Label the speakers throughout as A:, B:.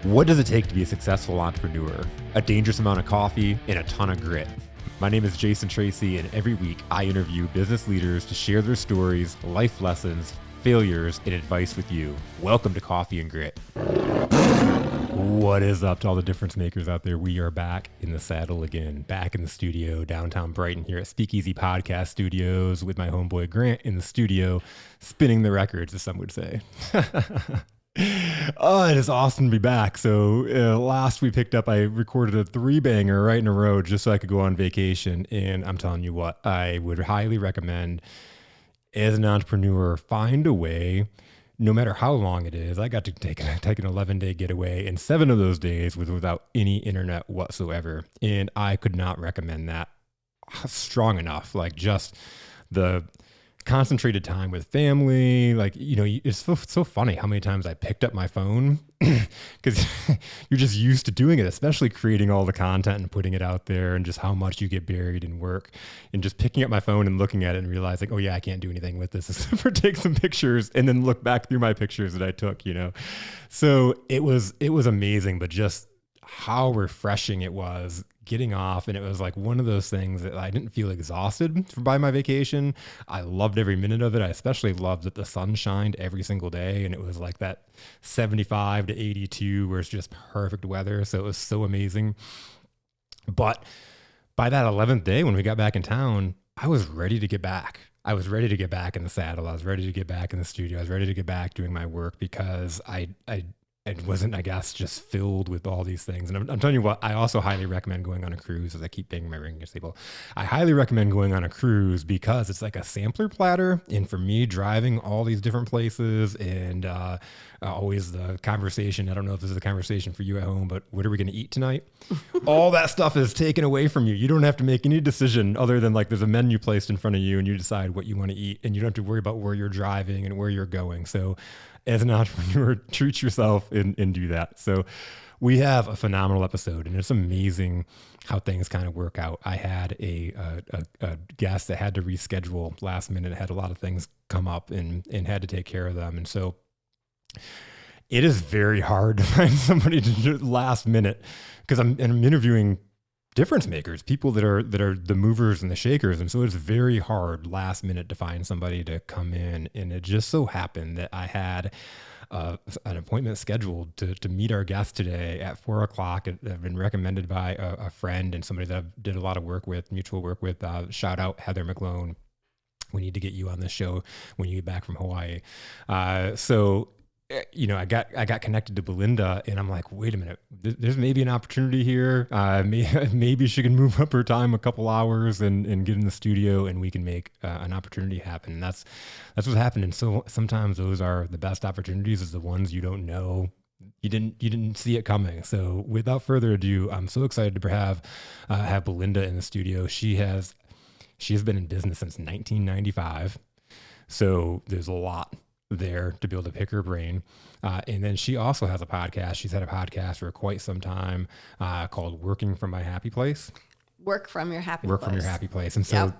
A: What does it take to be a successful entrepreneur? A dangerous amount of coffee and a ton of grit. My name is Jason Tracy, and every week I interview business leaders to share their stories, life lessons, failures, and advice with you. Welcome to Coffee and Grit. What is up to all the difference makers out there? We are back in the saddle again, back in the studio, downtown Brighton here at Speakeasy Podcast Studios with my homeboy Grant in the studio, spinning the records, as some would say. Oh, it is awesome to be back. So last we picked up, I recorded a 3-banger right in a row just so I could go on vacation. And I'm telling you what, I would highly recommend as an entrepreneur, find a way, no matter how long it is. I got to take an 11-day getaway, and 7 of those days was without any internet whatsoever. And I could not recommend that strong enough. Like, just the concentrated time with family. Like, you know, it's so funny how many times I picked up my phone because you're just used to doing it, especially creating all the content and putting it out there, and just how much you get buried in work, and just picking up my phone and looking at it and realizing, oh yeah, I can't do anything with this except for take some pictures and then look back through my pictures that I took, you know? So it was amazing, but just how refreshing it was getting off. And it was like one of those things that I didn't feel exhausted by my vacation. I loved every minute of it. I especially loved that the sun shined every single day, and it was like that 75 to 82 where it's just perfect weather. So it was so amazing. But by that 11th day, when we got back in town, I was ready to get back. I was ready to get back in the saddle. I was ready to get back in the studio. I was ready to get back doing my work because it wasn't, I guess, just filled with all these things. And I'm telling you what, I also highly recommend going on a cruise, as I keep banging my ring against the table. I highly recommend going on a cruise because it's like a sampler platter. And for me, driving all these different places and always the conversation, I don't know if this is a conversation for you at home, but what are we going to eat tonight? All that stuff is taken away from you. You don't have to make any decision other than like there's a menu placed in front of you and you decide what you want to eat, and you don't have to worry about where you're driving and where you're going. So as an entrepreneur, treat yourself and do that. So we have a phenomenal episode, and it's amazing how things kind of work out. I had a guest that had to reschedule last minute, had a lot of things come up and had to take care of them. And so it is very hard to find somebody to do last minute, because I'm interviewing difference makers, people that are the movers and the shakers. And so it's very hard last minute to find somebody to come in. And it just so happened that I had an appointment scheduled to meet our guest today at 4:00. It had been recommended by a friend and somebody that I did a lot of work with, mutual work with. Shout out Heather McClone. We need to get you on this show when you get back from Hawaii. So you know, I got connected to Belinda, and I'm like, wait a minute, there's maybe an opportunity here. Maybe she can move up her time a couple hours and get in the studio, and we can make an opportunity happen. And that's what's happened. And so sometimes those are the best opportunities, is the ones you don't know. You didn't see it coming. So without further ado, I'm so excited to have Belinda in the studio. She has been in business since 1995. So there's a lot there to be able to pick her brain. And then she also has a podcast. She's had a podcast for quite some time called Working From My Happy Place.
B: Work from your happy
A: Work
B: place.
A: from your happy place. And so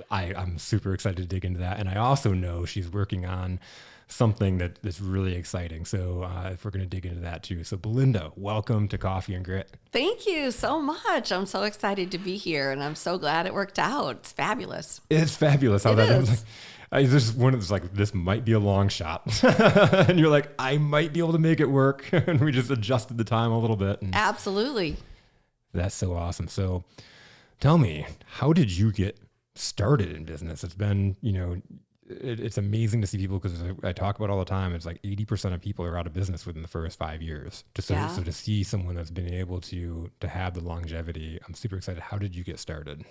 A: I'm super excited to dig into that. And I also know she's working on something that's really exciting. So if we're going to dig into that too. So Belinda, welcome to Coffee and Grit.
B: Thank you so much. I'm so excited to be here, and I'm so glad it worked out. It's fabulous.
A: It's fabulous how
B: it
A: that
B: is.
A: There's one that's like, this might be a long shot. And you're like, I might be able to make it work. And we just adjusted the time a little bit. And
B: absolutely.
A: That's so awesome. So tell me, how did you get started in business? It's been, you know, it's amazing to see people, because I talk about all the time, it's like 80% of people are out of business within the first 5 years. So to see someone that's been able to have the longevity, I'm super excited. How did you get started?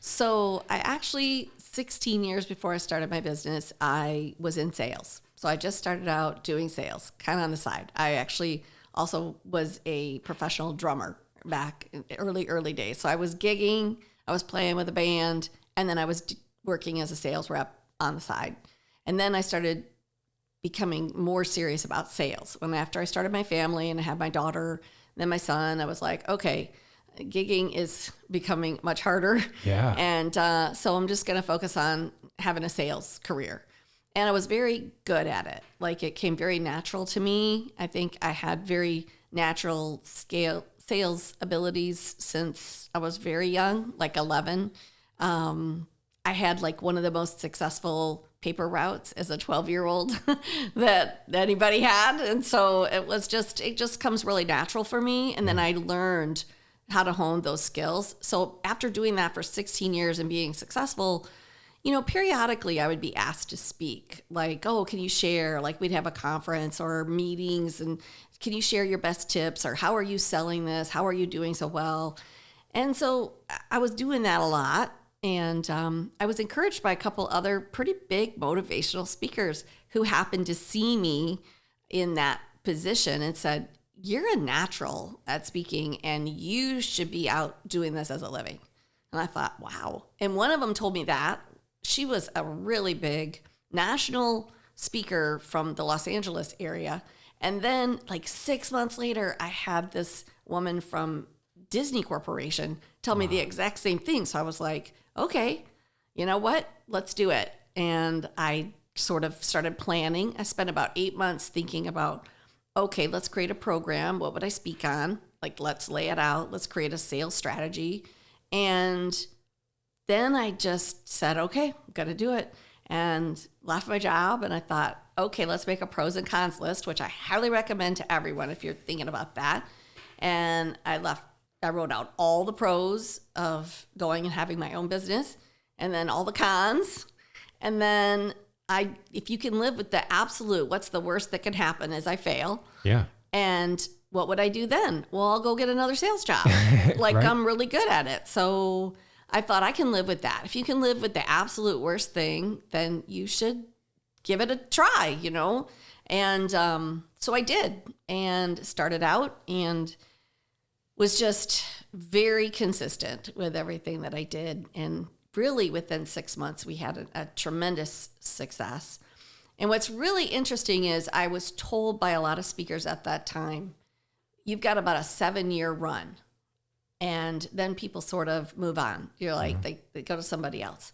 B: So I actually, 16 years before I started my business, I was in sales. So I just started out doing sales, kind of on the side. I actually also was a professional drummer back in early days. So I was gigging, I was playing with a band, and then I was working as a sales rep on the side. And then I started becoming more serious about sales. After I started my family and I had my daughter, then my son, I was like, okay, gigging is becoming much harder.
A: Yeah.
B: And so I'm just going to focus on having a sales career. And I was very good at it. Like it came very natural to me. I think I had very natural sales abilities since I was very young, like 11. I had like one of the most successful paper routes as a 12-year-old that anybody had. And so it just comes really natural for me. And then I learned how to hone those skills. So after doing that for 16 years and being successful, periodically I would be asked to speak, like, oh, can you share? Like we'd have a conference or meetings and can you share your best tips, or how are you selling this? How are you doing so well? And so I was doing that a lot. And I was encouraged by a couple other pretty big motivational speakers who happened to see me in that position and said, you're a natural at speaking and you should be out doing this as a living. And I thought, wow. And one of them told me that. She was a really big national speaker from the Los Angeles area. And then like 6 months later, I had this woman from Disney Corporation tell me the exact same thing. So I was like, okay, you know what? Let's do it. And I sort of started planning. I spent about 8 months thinking about, okay, let's create a program. What would I speak on? Like, let's lay it out. Let's create a sales strategy. And then I just said, okay, I'm going to do it. And left my job. And I thought, okay, let's make a pros and cons list, which I highly recommend to everyone if you're thinking about that. And I wrote out all the pros of going and having my own business, and then all the cons. And then if you can live with the absolute, what's the worst that can happen is I fail.
A: Yeah.
B: And what would I do then? Well, I'll go get another sales job. Like
A: Right.
B: I'm really good at it. So I thought I can live with that. If you can live with the absolute worst thing, then you should give it a try, And so I did, and started out and was just very consistent with everything that I did. And really within 6 months, we had a tremendous success. And what's really interesting is I was told by a lot of speakers at that time, you've got about a 7-year run. And then people sort of move on. You're like, they go to somebody else.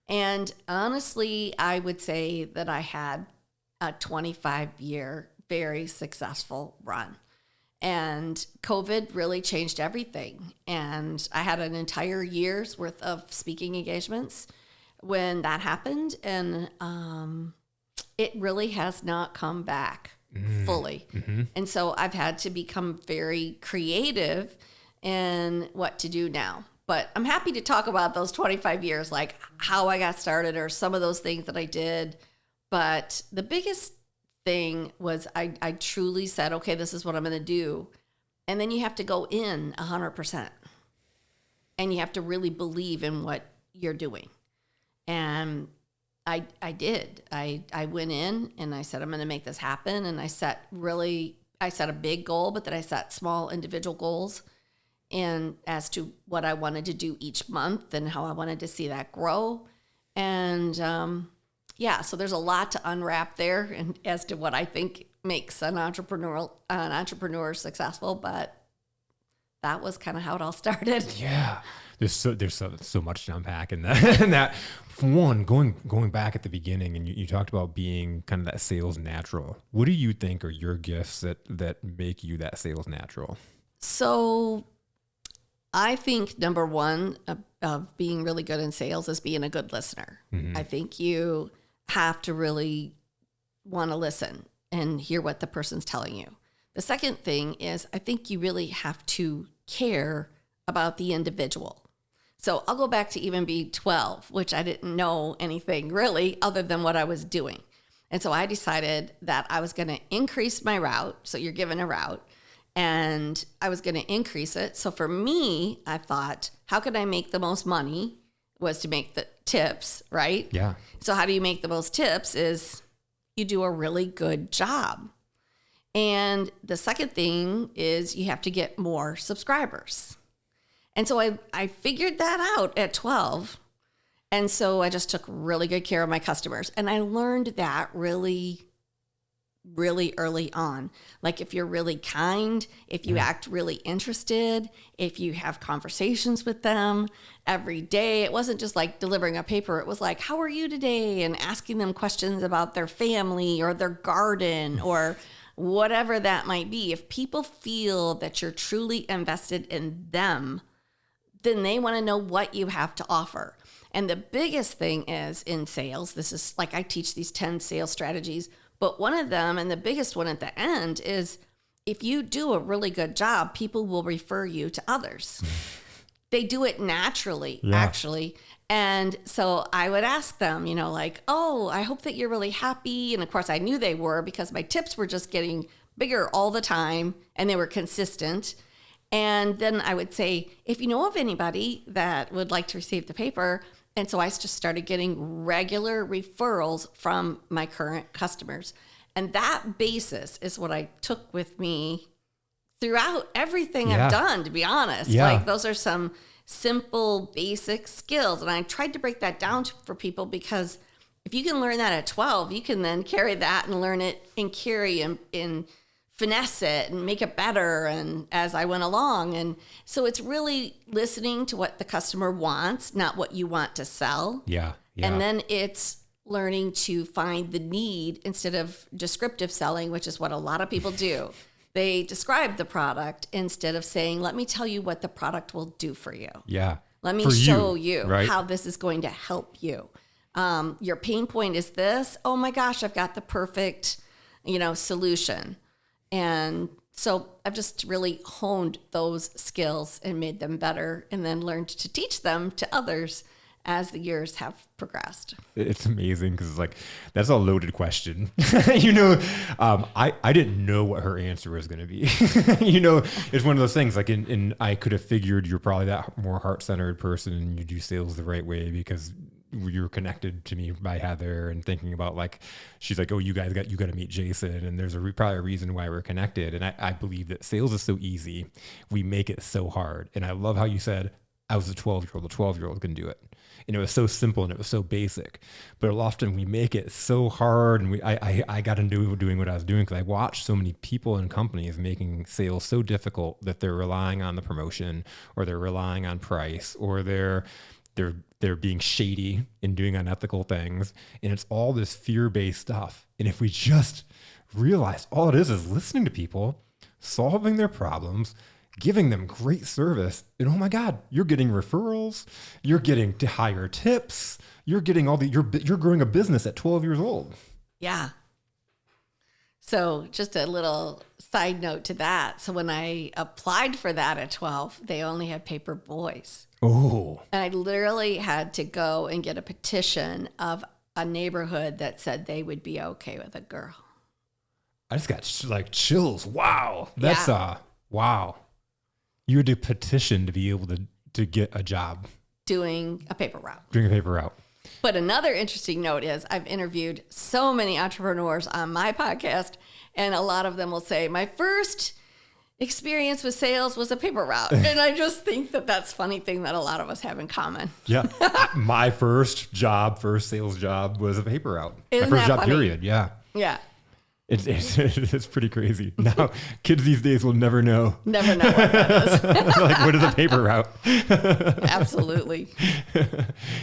B: And honestly, I would say that I had a 25-year, very successful run. And COVID really changed everything. And I had an entire year's worth of speaking engagements when that happened. And it really has not come back fully. Mm-hmm. And so I've had to become very creative in what to do now. But I'm happy to talk about those 25 years, like how I got started or some of those things that I did. But the biggest thing was I truly said, okay, this is what I'm going to do. And then you have to go in 100%. And you have to really believe in what you're doing. And I did. I went in and I said, I'm going to make this happen. And I set a big goal, but then I set small individual goals and as to what I wanted to do each month and how I wanted to see that grow. And so there's a lot to unwrap there and as to what I think makes an entrepreneur successful, but that was kind of how it all started.
A: Yeah. There's so much to unpack in that. And that, for one, going back at the beginning, and you talked about being kind of that sales natural. What do you think are your gifts that make you that sales natural?
B: So I think number one of being really good in sales is being a good listener. Mm-hmm. I think you have to really want to listen and hear what the person's telling you. The second thing is I think you really have to care about the individual. So I'll go back to even being 12, which I didn't know anything really other than what I was doing. And so I decided that I was going to increase my route. So you're given a route and I was going to increase it. So for me, I thought, how could I make the most money was to make the tips, right?
A: Yeah.
B: So how do you make the most tips is you do a really good job. And the second thing is you have to get more subscribers. And so I figured that out at 12. And so I just took really good care of my customers. And I learned that really really early on. Like if you're really kind, if you act really interested, if you have conversations with them every day. It wasn't just like delivering a paper. It was like, how are you today? And asking them questions about their family or their garden or whatever that might be. If people feel that you're truly invested in them, then they want to know what you have to offer. And the biggest thing is in sales, this is like I teach these 10 sales strategies, but one of them, and the biggest one at the end, is if you do a really good job, people will refer you to others. They do it naturally, actually. And so I would ask them, like, oh, I hope that you're really happy. And of course, I knew they were because my tips were just getting bigger all the time and they were consistent. And then I would say, if you know of anybody that would like to receive the paper. And so I just started getting regular referrals from my current customers. And that basis is what I took with me throughout everything I've done, to be honest. Like those are some simple, basic skills. And I tried to break that down for people because if you can learn that at 12, you can then carry that and learn it and carry and finesse it and make it better and as I went along. And so it's really listening to what the customer wants, not what you want to sell.
A: Yeah.
B: And then it's learning to find the need instead of descriptive selling, which is what a lot of people do. They describe the product instead of saying, let me tell you what the product will do for you.
A: Yeah.
B: Let me show you how this is going to help you. Your pain point is this. Oh my gosh, I've got the perfect, solution. And so I've just really honed those skills and made them better and then learned to teach them to others as the years have progressed.
A: It's amazing because that's a loaded question. I didn't know what her answer was going to be. It's one of those things I could have figured you're probably that more heart-centered person and you do sales the right way because you're connected to me by Heather and thinking about she's like, oh, you got to meet Jason. And there's probably a reason why we're connected. And I believe that sales is so easy. We make it so hard. And I love how you said, I was a 12-year-old. A 12-year-old can do it. And it was so simple and it was so basic. But often we make it so hard. And I got into doing what I was doing because I watched so many people and companies making sales so difficult that they're relying on the promotion or they're relying on price or they're being shady and doing unethical things. And it's all this fear-based stuff. And if we just realize all it is listening to people, solving their problems, giving them great service, and oh my God, you're getting referrals, you're getting to higher tips, you're getting you're growing a business at 12 years old.
B: Yeah. So just a little side note to that. So when I applied for that at 12, they only had paper boys.
A: Oh.
B: And I literally had to go and get a petition of a neighborhood that said they would be okay with a girl.
A: I just got chills. Wow. That's wow. You had to petition to be able to get a job.
B: Doing a paper route.
A: But
B: another interesting note is I've interviewed so many entrepreneurs on my podcast, and a lot of them will say, my first experience with sales was a paper route. And I just think that that's a funny thing that a lot of us have in common.
A: Yeah. My first sales job was a paper route.
B: Isn't
A: my first
B: that
A: job
B: funny?
A: Period. Yeah.
B: Yeah.
A: It's pretty crazy. Now, kids these days will never know.
B: Never know what that is.
A: What is a paper route?
B: Absolutely.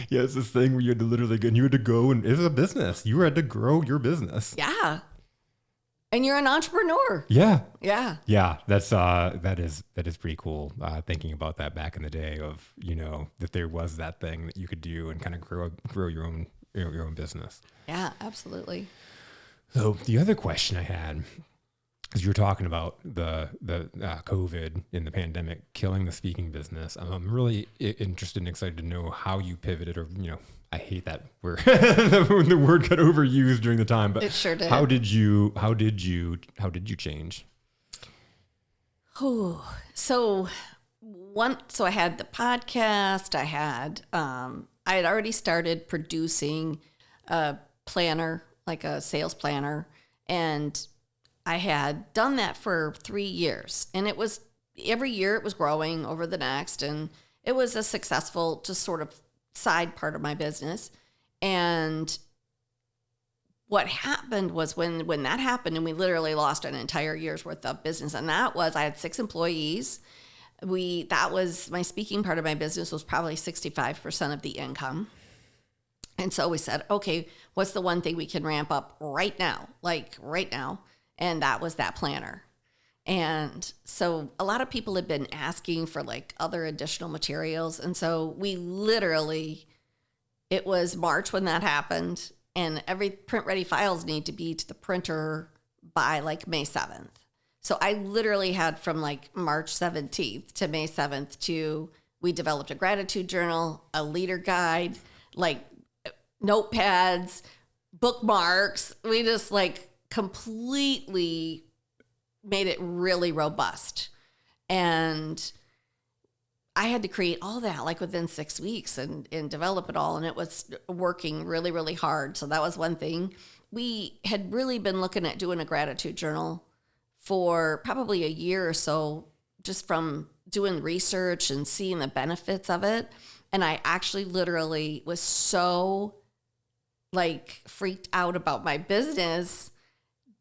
A: Yeah, it's this thing where you had to literally go and it's a business. You had to grow your business.
B: Yeah. And you're an entrepreneur.
A: Yeah.
B: Yeah.
A: Yeah. That is pretty cool. Thinking about that back in the day of, that there was that thing that you could do and kind of grow your own business.
B: Yeah, absolutely.
A: So the other question I had is you were talking about the COVID and the pandemic killing the speaking business. I'm really interested and excited to know how you pivoted or, I hate that word. The word got overused during the time, but
B: it sure did.
A: How did you change?
B: Oh, so I had the podcast. I had already started producing a planner, like a sales planner. And I had done that for 3 years. And it was every year it was growing over the next. And it was a successful, just sort of side part of my business. And what happened was when that happened, and we literally lost an entire year's worth of business, and that was, I had 6 employees. That was my speaking part of my business was probably 65% of the income. And so we said, okay, what's the one thing we can ramp up right now? Like right now. And that was that planner. And so a lot of people had been asking for like other additional materials. And so we literally, it was March when that happened, and every print ready files need to be to the printer by like May 7th. So I literally had from like March 17th to May 7th we developed a gratitude journal, a leader guide, like notepads, bookmarks. We just like completely made it really robust. And I had to create all that like within 6 weeks and develop it all. And it was working really, really hard. So that was one thing. We had really been looking at doing a gratitude journal for probably a year or so, just from doing research and seeing the benefits of it. And I actually literally was so like freaked out about my business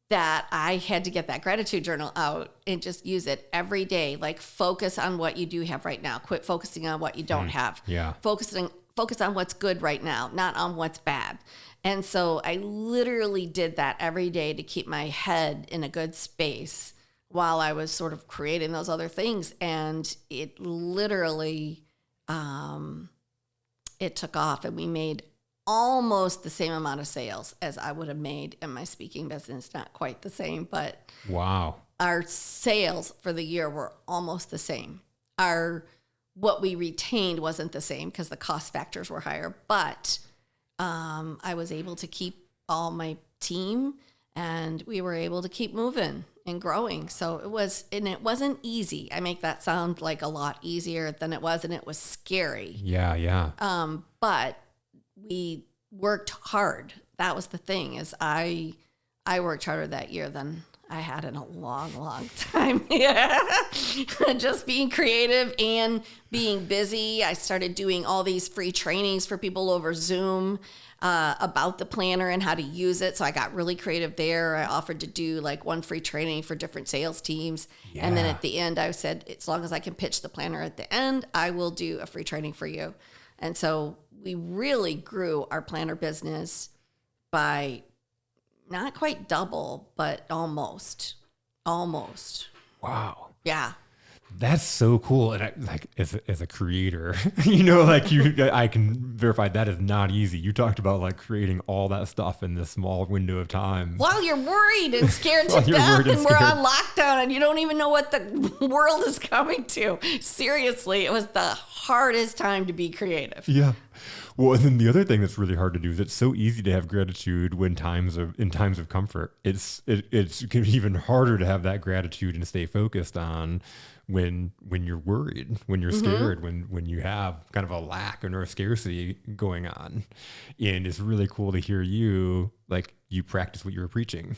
B: that I had to get that gratitude journal out and just use it every day. Like focus on what you do have right now. Quit focusing on what you don't have.
A: Yeah.
B: Focus on what's good right now, not on what's bad. And so I literally did that every day to keep my head in a good space while I was sort of creating those other things. And it literally, it took off, and we made almost the same amount of sales as I would have made in my speaking business. Not quite the same, but
A: wow,
B: our sales for the year were almost the same. What we retained wasn't the same because the cost factors were higher, but I was able to keep all my team, and we were able to keep moving and growing. So it wasn't easy. I make that sound like a lot easier than it was, and it was scary.
A: Yeah.
B: But we worked hard. That was the thing, is I worked harder that year than I had in a long, long time. Yeah. Just being creative and being busy. I started doing all these free trainings for people over Zoom about the planner and how to use it. So I got really creative there. I offered to do like one free training for different sales teams. Yeah. And then at the end, I said, as long as I can pitch the planner at the end, I will do a free training for you. And so we really grew our planner business by not quite double, but almost.
A: Wow.
B: Yeah.
A: That's so cool. And I, like as a creator, I can verify that is not easy. You talked about like creating all that stuff in this small window of time.
B: While you're worried and scared to death, and we're on lockdown, and you don't even know what the world is coming to. Seriously, it was the hardest time to be creative.
A: Yeah. Well, and then the other thing that's really hard to do is it's so easy to have gratitude in times of comfort. It's even harder to have that gratitude and stay focused on when you're worried, when you're scared, when you have kind of a lack or a scarcity going on. And it's really cool to hear you practice what you were preaching.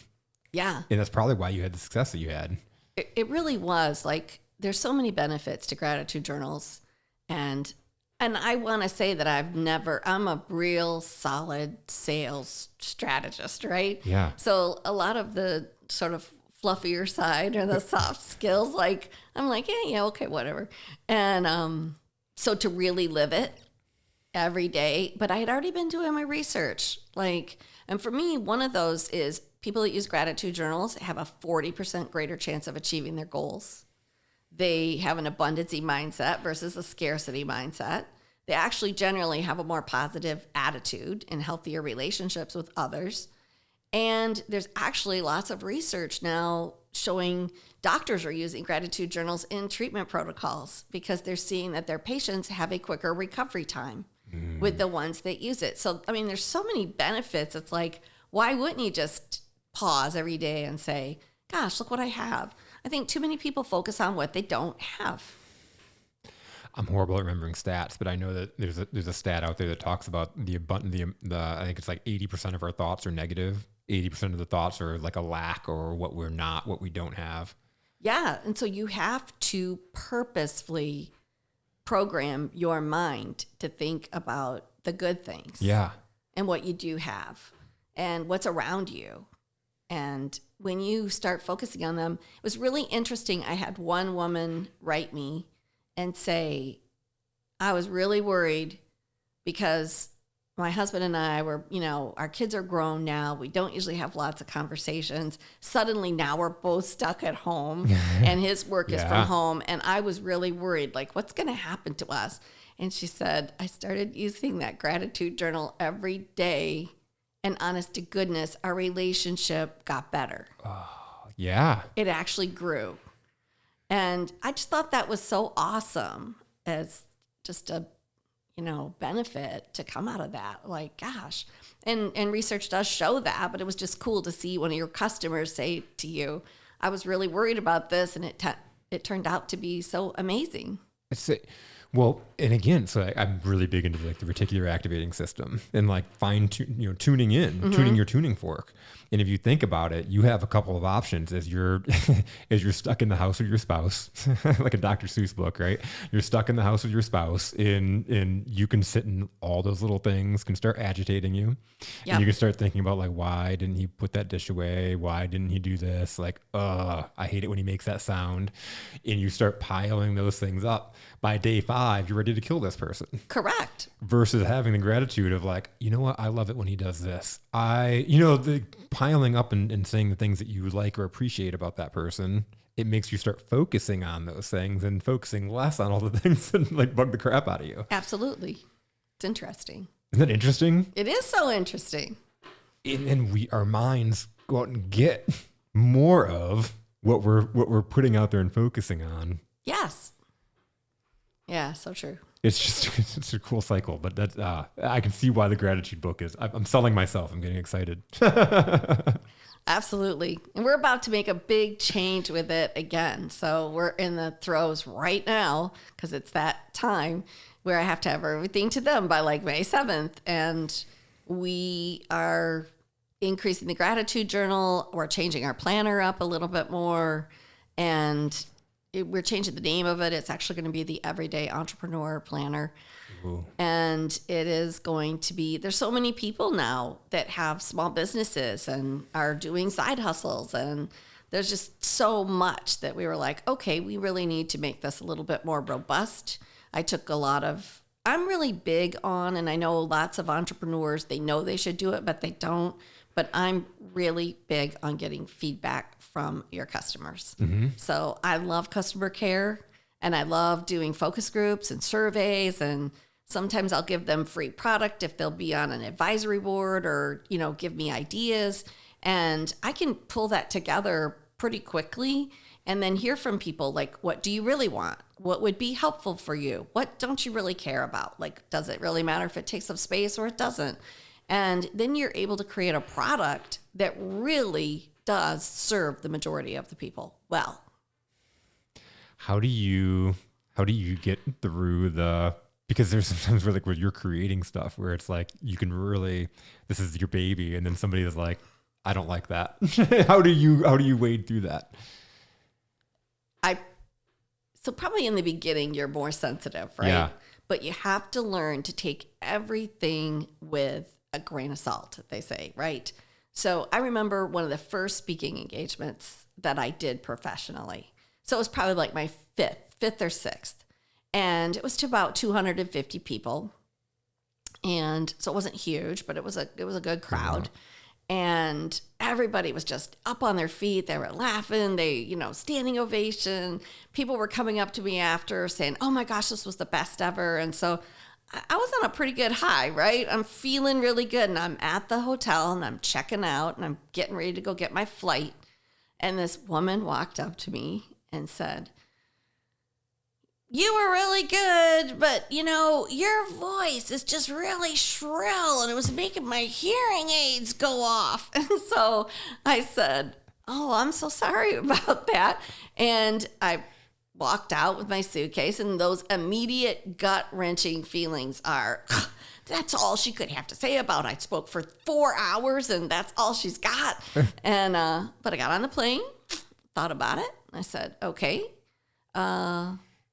B: Yeah.
A: And that's probably why you had the success that you had.
B: It really was. Like, there's so many benefits to gratitude journals. And I want to say that I'm a real solid sales strategist, right?
A: Yeah.
B: So a lot of the sort of fluffier side or the soft skills, like, I'm like, yeah, okay, whatever. And so to really live it every day, but I had already been doing my research. And for me, one of those is people that use gratitude journals have a 40% greater chance of achieving their goals. They have an abundancy mindset versus a scarcity mindset. They actually generally have a more positive attitude and healthier relationships with others. And there's actually lots of research now showing doctors are using gratitude journals in treatment protocols because they're seeing that their patients have a quicker recovery time with the ones that use it. So, I mean, there's so many benefits. It's like, why wouldn't you just pause every day and say, gosh, look what I have? I think too many people focus on what they don't have.
A: I'm horrible at remembering stats, but I know that there's a stat out there that talks about the I think it's like 80% of our thoughts are negative. 80% of the thoughts are like a lack or what we're not, what we don't have.
B: Yeah. And so you have to purposefully program your mind to think about the good things.
A: Yeah.
B: And what you do have. and what's around you. And when you start focusing on them, it was really interesting. I had one woman write me and say, I was really worried because my husband and I were, our kids are grown now. We don't usually have lots of conversations. Suddenly now we're both stuck at home and his work is from home. And I was really worried, like, what's going to happen to us? And she said, I started using that gratitude journal every day. And honest to goodness, our relationship got better.
A: Oh, yeah.
B: It actually grew. And I just thought that was so awesome as just a benefit to come out of that. Like, gosh. And research does show that, but it was just cool to see one of your customers say to you, I was really worried about this, and it turned out to be so amazing.
A: Well, and again, so I'm really big into like the reticular activating system and like tuning in, tuning your tuning fork. And if you think about it, you have a couple of options as you're stuck in the house with your spouse, like a Dr. Seuss book, right? You're stuck in the house with your spouse, and you can sit in all those little things can start agitating you. Yep. And you can start thinking about like, why didn't he put that dish away? Why didn't he do this? Like, I hate it when he makes that sound. And you start piling those things up. By day 5, you're ready to kill this person.
B: Correct.
A: Versus having the gratitude of like, you know what? I love it when he does this. The piling up and saying the things that you like or appreciate about that person, it makes you start focusing on those things and focusing less on all the things that like bug the crap out of you.
B: Absolutely. It's interesting.
A: Isn't that interesting?
B: It is so interesting.
A: And our minds go out and get more of what we're putting out there and focusing on.
B: Yes. Yeah, so true.
A: It's a cool cycle, but that's I can see why the gratitude book is. I'm selling myself. I'm getting excited.
B: Absolutely. And we're about to make a big change with it again. So we're in the throes right now because it's that time where I have to have everything to them by like May 7th. And we are increasing the gratitude journal. We're changing our planner up a little bit more. And we're changing the name of it. It's actually going to be the Everyday Entrepreneur Planner. Ooh. And it is going to be, there's so many people now that have small businesses and are doing side hustles. And there's just so much that we were like, okay, we really need to make this a little bit more robust. I'm really big on, and I know lots of entrepreneurs, they know they should do it, but they don't. But I'm really big on getting feedback from your customers. Mm-hmm. So I love customer care, and I love doing focus groups and surveys, and sometimes I'll give them free product if they'll be on an advisory board or, give me ideas. And I can pull that together pretty quickly and then hear from people like, what do you really want? What would be helpful for you? What don't you really care about? Like, does it really matter if it takes up space or it doesn't? And then you're able to create a product that really does serve the majority of the people well.
A: How do you get through because there's sometimes where like where you're creating stuff where it's like you can really, this is your baby, and then somebody is like, I don't like that. How do you wade through that?
B: So probably in the beginning you're more sensitive, right? Yeah. But you have to learn to take everything with a grain of salt, they say, right? So I remember one of the first speaking engagements that I did professionally. So it was probably like my fifth or sixth. And it was to about 250 people. And so it wasn't huge, but it was a good crowd. Yeah. And everybody was just up on their feet. They were laughing. Standing ovation. People were coming up to me after saying, oh my gosh, this was the best ever. And so I was on a pretty good high, right? I'm feeling really good. And I'm at the hotel and I'm checking out and I'm getting ready to go get my flight. And this woman walked up to me and said, you were really good, but, your voice is just really shrill, and it was making my hearing aids go off. And so I said, oh, I'm so sorry about that. And I walked out with my suitcase, and those immediate gut-wrenching feelings are, that's all she could have to say about it. I spoke for 4 hours, and that's all she's got. And but I got on the plane, thought about it. I said, okay,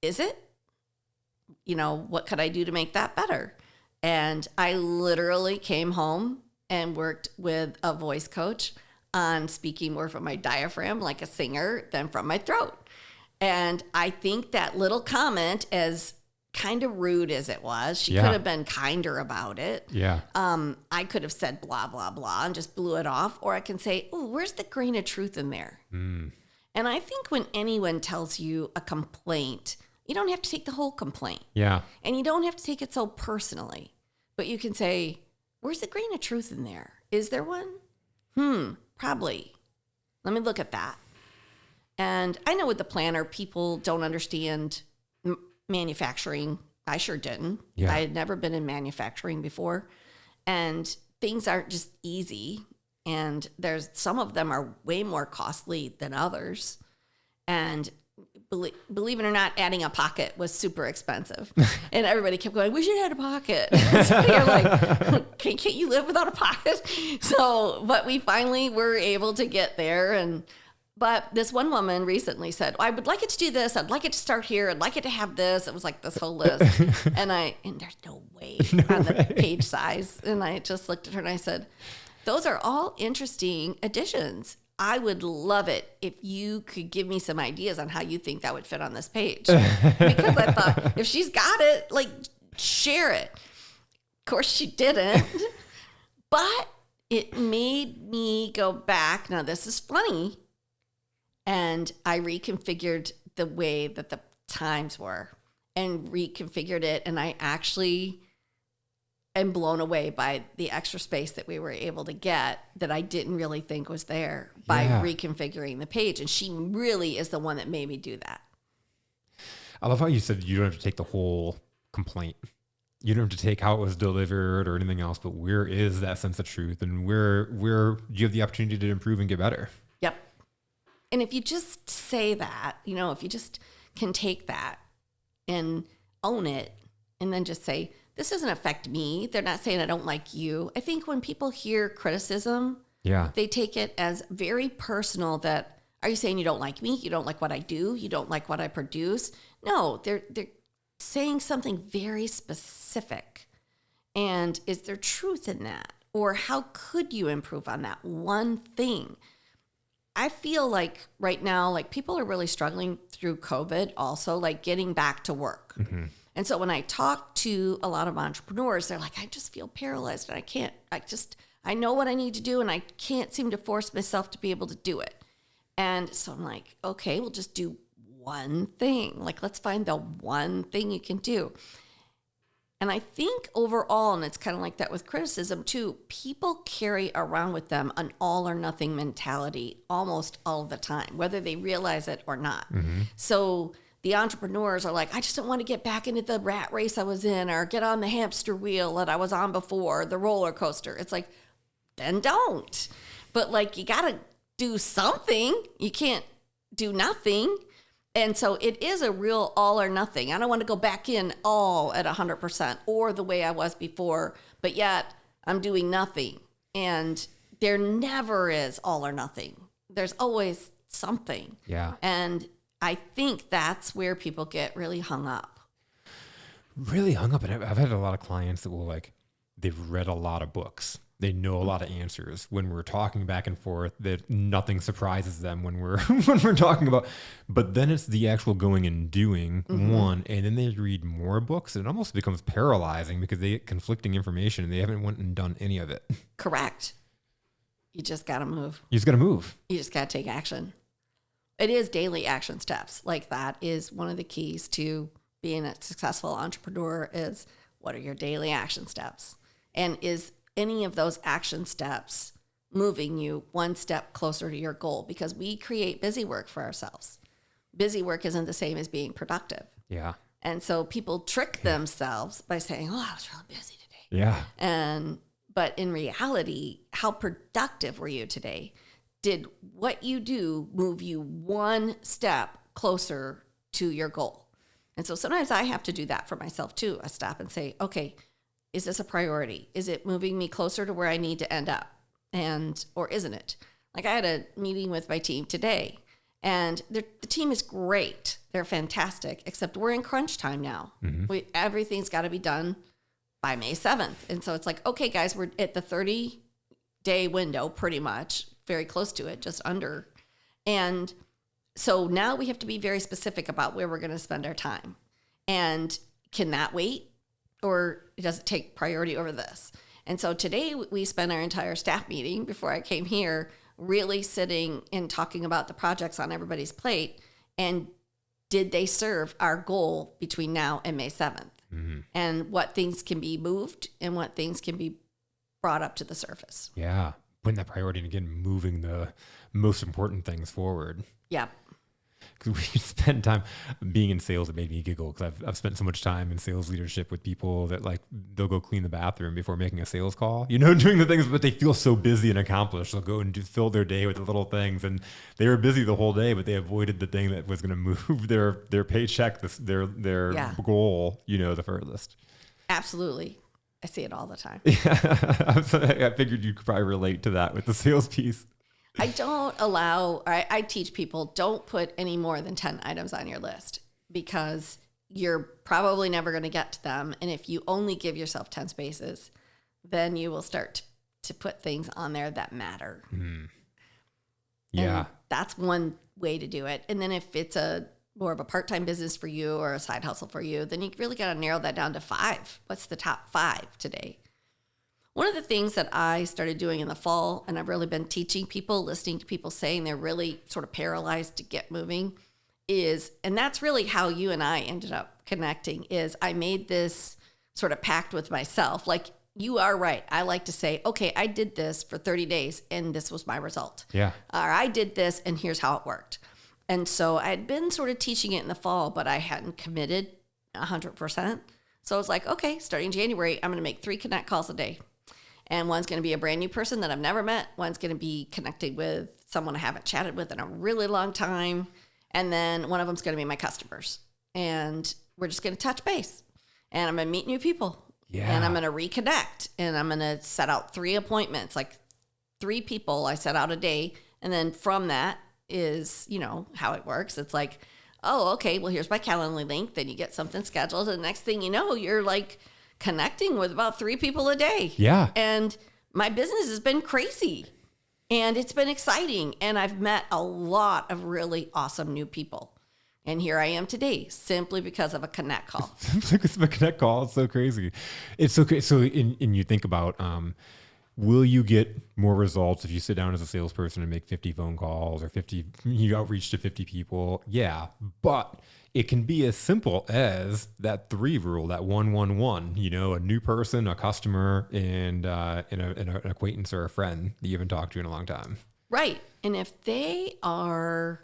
B: is it? What could I do to make that better? And I literally came home and worked with a voice coach on speaking more from my diaphragm like a singer than from my throat. And I think that little comment, as kind of rude as it was, she could have been kinder about it.
A: Yeah.
B: I could have said blah, blah, blah and just blew it off. Or I can say, oh, where's the grain of truth in there? And I think when anyone tells you a complaint, you don't have to take the whole complaint.
A: Yeah.
B: And you don't have to take it so personally. But you can say, where's the grain of truth in there? Is there one? Probably. Let me look at that. And I know with the planner, people don't understand manufacturing. I sure didn't.
A: Yeah.
B: I had never been in manufacturing before. And things aren't just easy. And there's some of them are way more costly than others. And believe it or not, adding a pocket was super expensive. And everybody kept going, we should add a pocket. So you're like, can't you live without a pocket? So, but we finally were able to get there. But this one woman recently said, I would like it to do this. I'd like it to start here. I'd like it to have this. It was like this whole list. And there's no way on the page size. And I just looked at her and I said, those are all interesting additions. I would love it if you could give me some ideas on how you think that would fit on this page. Because I thought, if she's got it, like, share it. Of course, she didn't. But it made me go back. Now, this is funny. And I reconfigured the way that the times were and reconfigured it. And I actually am blown away by the extra space that we were able to get that I didn't really think was there by reconfiguring the page. And she really is the one that made me do that.
A: I love how you said you don't have to take the whole complaint. You don't have to take how it was delivered or anything else, but where is that sense of truth and where do you have the opportunity to improve and get better?
B: Yep. And if you just say that, if you just can take that and own it and then just say, this doesn't affect me. They're not saying I don't like you. I think when people hear criticism, they take it as very personal that, are you saying you don't like me? You don't like what I do? You don't like what I produce? No, they're saying something very specific. And is there truth in that? Or how could you improve on that one thing? I feel like right now, like people are really struggling through COVID also, like getting back to work. Mm-hmm. And so when I talk to a lot of entrepreneurs, they're like, I just feel paralyzed and I know what I need to do and I can't seem to force myself to be able to do it. And so I'm like, okay, we'll just do one thing. Like, let's find the one thing you can do. And I think overall, and it's kind of like that with criticism too, people carry around with them an all or nothing mentality almost all the time, whether they realize it or not. Mm-hmm. So the entrepreneurs are like, I just don't want to get back into the rat race I was in or get on the hamster wheel that I was on before, the roller coaster. It's like, then don't. But like, you got to do something. You can't do nothing. And so it is a real all or nothing. I don't want to go back in all at 100% or the way I was before, but yet I'm doing nothing. And there never is all or nothing. There's always something.
A: Yeah.
B: And I think that's where people get really hung up.
A: Really hung up. And I've had a lot of clients that will they've read a lot of books. They know a lot of answers. When we're talking back and forth, that nothing surprises them when we're talking about. But then it's the actual going and doing one, and then they read more books. And it almost becomes paralyzing because they get conflicting information and they haven't went and done any of it. Correct.
B: You just got to move.
A: You just got to move.
B: You just got to take action. It is daily action steps. Like that is one of the keys to being a successful entrepreneur is what are your daily action steps? And is any of those action steps moving you one step closer to your goal? Because we create busy work for ourselves. Busy work isn't the same as being productive.
A: Yeah.
B: And so people trick themselves by saying, oh, I was really busy today.
A: Yeah.
B: But in reality, how productive were you today? Did what you do move you one step closer to your goal? And so sometimes I have to do that for myself too. I stop and say, okay, is this a priority? Is it moving me closer to where I need to end up? Or isn't it? Like I had a meeting with my team today and the team is great. They're fantastic, except we're in crunch time now. Mm-hmm. Everything's got to be done by May 7th. And so it's like, okay, guys, we're at the 30 day window, pretty much, very close to it, just under. And so now we have to be very specific about where we're going to spend our time. And can that wait, or does it take priority over this? And so today we spent our entire staff meeting before I came here really sitting and talking about the projects on everybody's plate, and did they serve our goal between now and May 7th? Mm-hmm. And what things can be moved and what things can be brought up to the surface.
A: Yeah. Putting that priority and again, moving the most important things forward.
B: Yeah.
A: Because we spend time being in sales, it made me giggle because I've spent so much time in sales leadership with people that like they'll go clean the bathroom before making a sales call, doing the things, but they feel so busy and accomplished. They'll go and fill their day with the little things, and they were busy the whole day, but they avoided the thing that was going to move their paycheck, their goal, the furthest.
B: Absolutely. I see it all the time.
A: Yeah, I figured you could probably relate to that with the sales piece.
B: I don't allow, or I teach people, don't put any more than 10 items on your list because you're probably never going to get to them. And if you only give yourself 10 spaces, then you will start to put things on there that matter. Mm.
A: Yeah.
B: And that's one way to do it. And then if it's more of a part-time business for you or a side hustle for you, then you really got to narrow that down to 5. What's the top 5 today? One of the things that I started doing in the fall, and I've really been teaching people, listening to people saying they're really sort of paralyzed to get moving is, and that's really how you and I ended up connecting, is I made this sort of pact with myself. Like, you are right. I like to say, okay, I did this for 30 days and this was my result.
A: Yeah.
B: Or I did this and here's how it worked. And so I had been sort of teaching it in the fall, but I hadn't committed 100%. So I was like, okay, starting January, I'm going to make 3 connect calls a day. And one's going to be a brand new person that I've never met. One's going to be connecting with someone I haven't chatted with in a really long time. And then one of them's going to be my customers. And we're just going to touch base. And I'm going to meet new people.
A: Yeah.
B: And I'm going to reconnect. And I'm going to set out 3 appointments, like 3 people I set out a day. And then from that is, how it works. It's like, oh, okay, well, here's my Calendly link. Then you get something scheduled. And the next thing you know, you're like connecting with about 3 people a day.
A: Yeah.
B: And my business has been crazy and it's been exciting. And I've met a lot of really awesome new people. And here I am today, simply because of a connect call.
A: Simply because of a connect call. It's so crazy. It's so crazy. So you think about, will you get more results if you sit down as a salesperson and make 50 phone calls or you outreach to 50 people? Yeah. But it can be as simple as that 3 rule, that 1-1-1, a new person, a customer, and an acquaintance or a friend that you haven't talked to in a long time.
B: Right. And if they are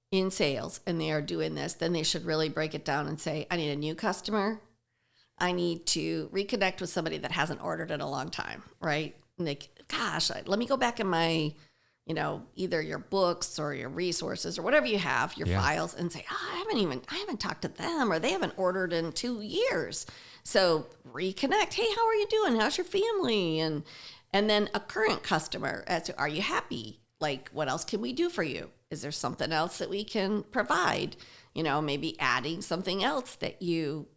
B: in sales and they are doing this, then they should really break it down and say, I need a new customer. I need to reconnect with somebody that hasn't ordered in a long time, right? And like, gosh, let me go back in my, either your books or your resources or whatever you have, your files, and say, I haven't talked to them, or they haven't ordered in 2 years. So reconnect. Hey, how are you doing? How's your family? And then a current customer as to, are you happy? Like, what else can we do for you? Is there something else that we can provide? Maybe adding something else that you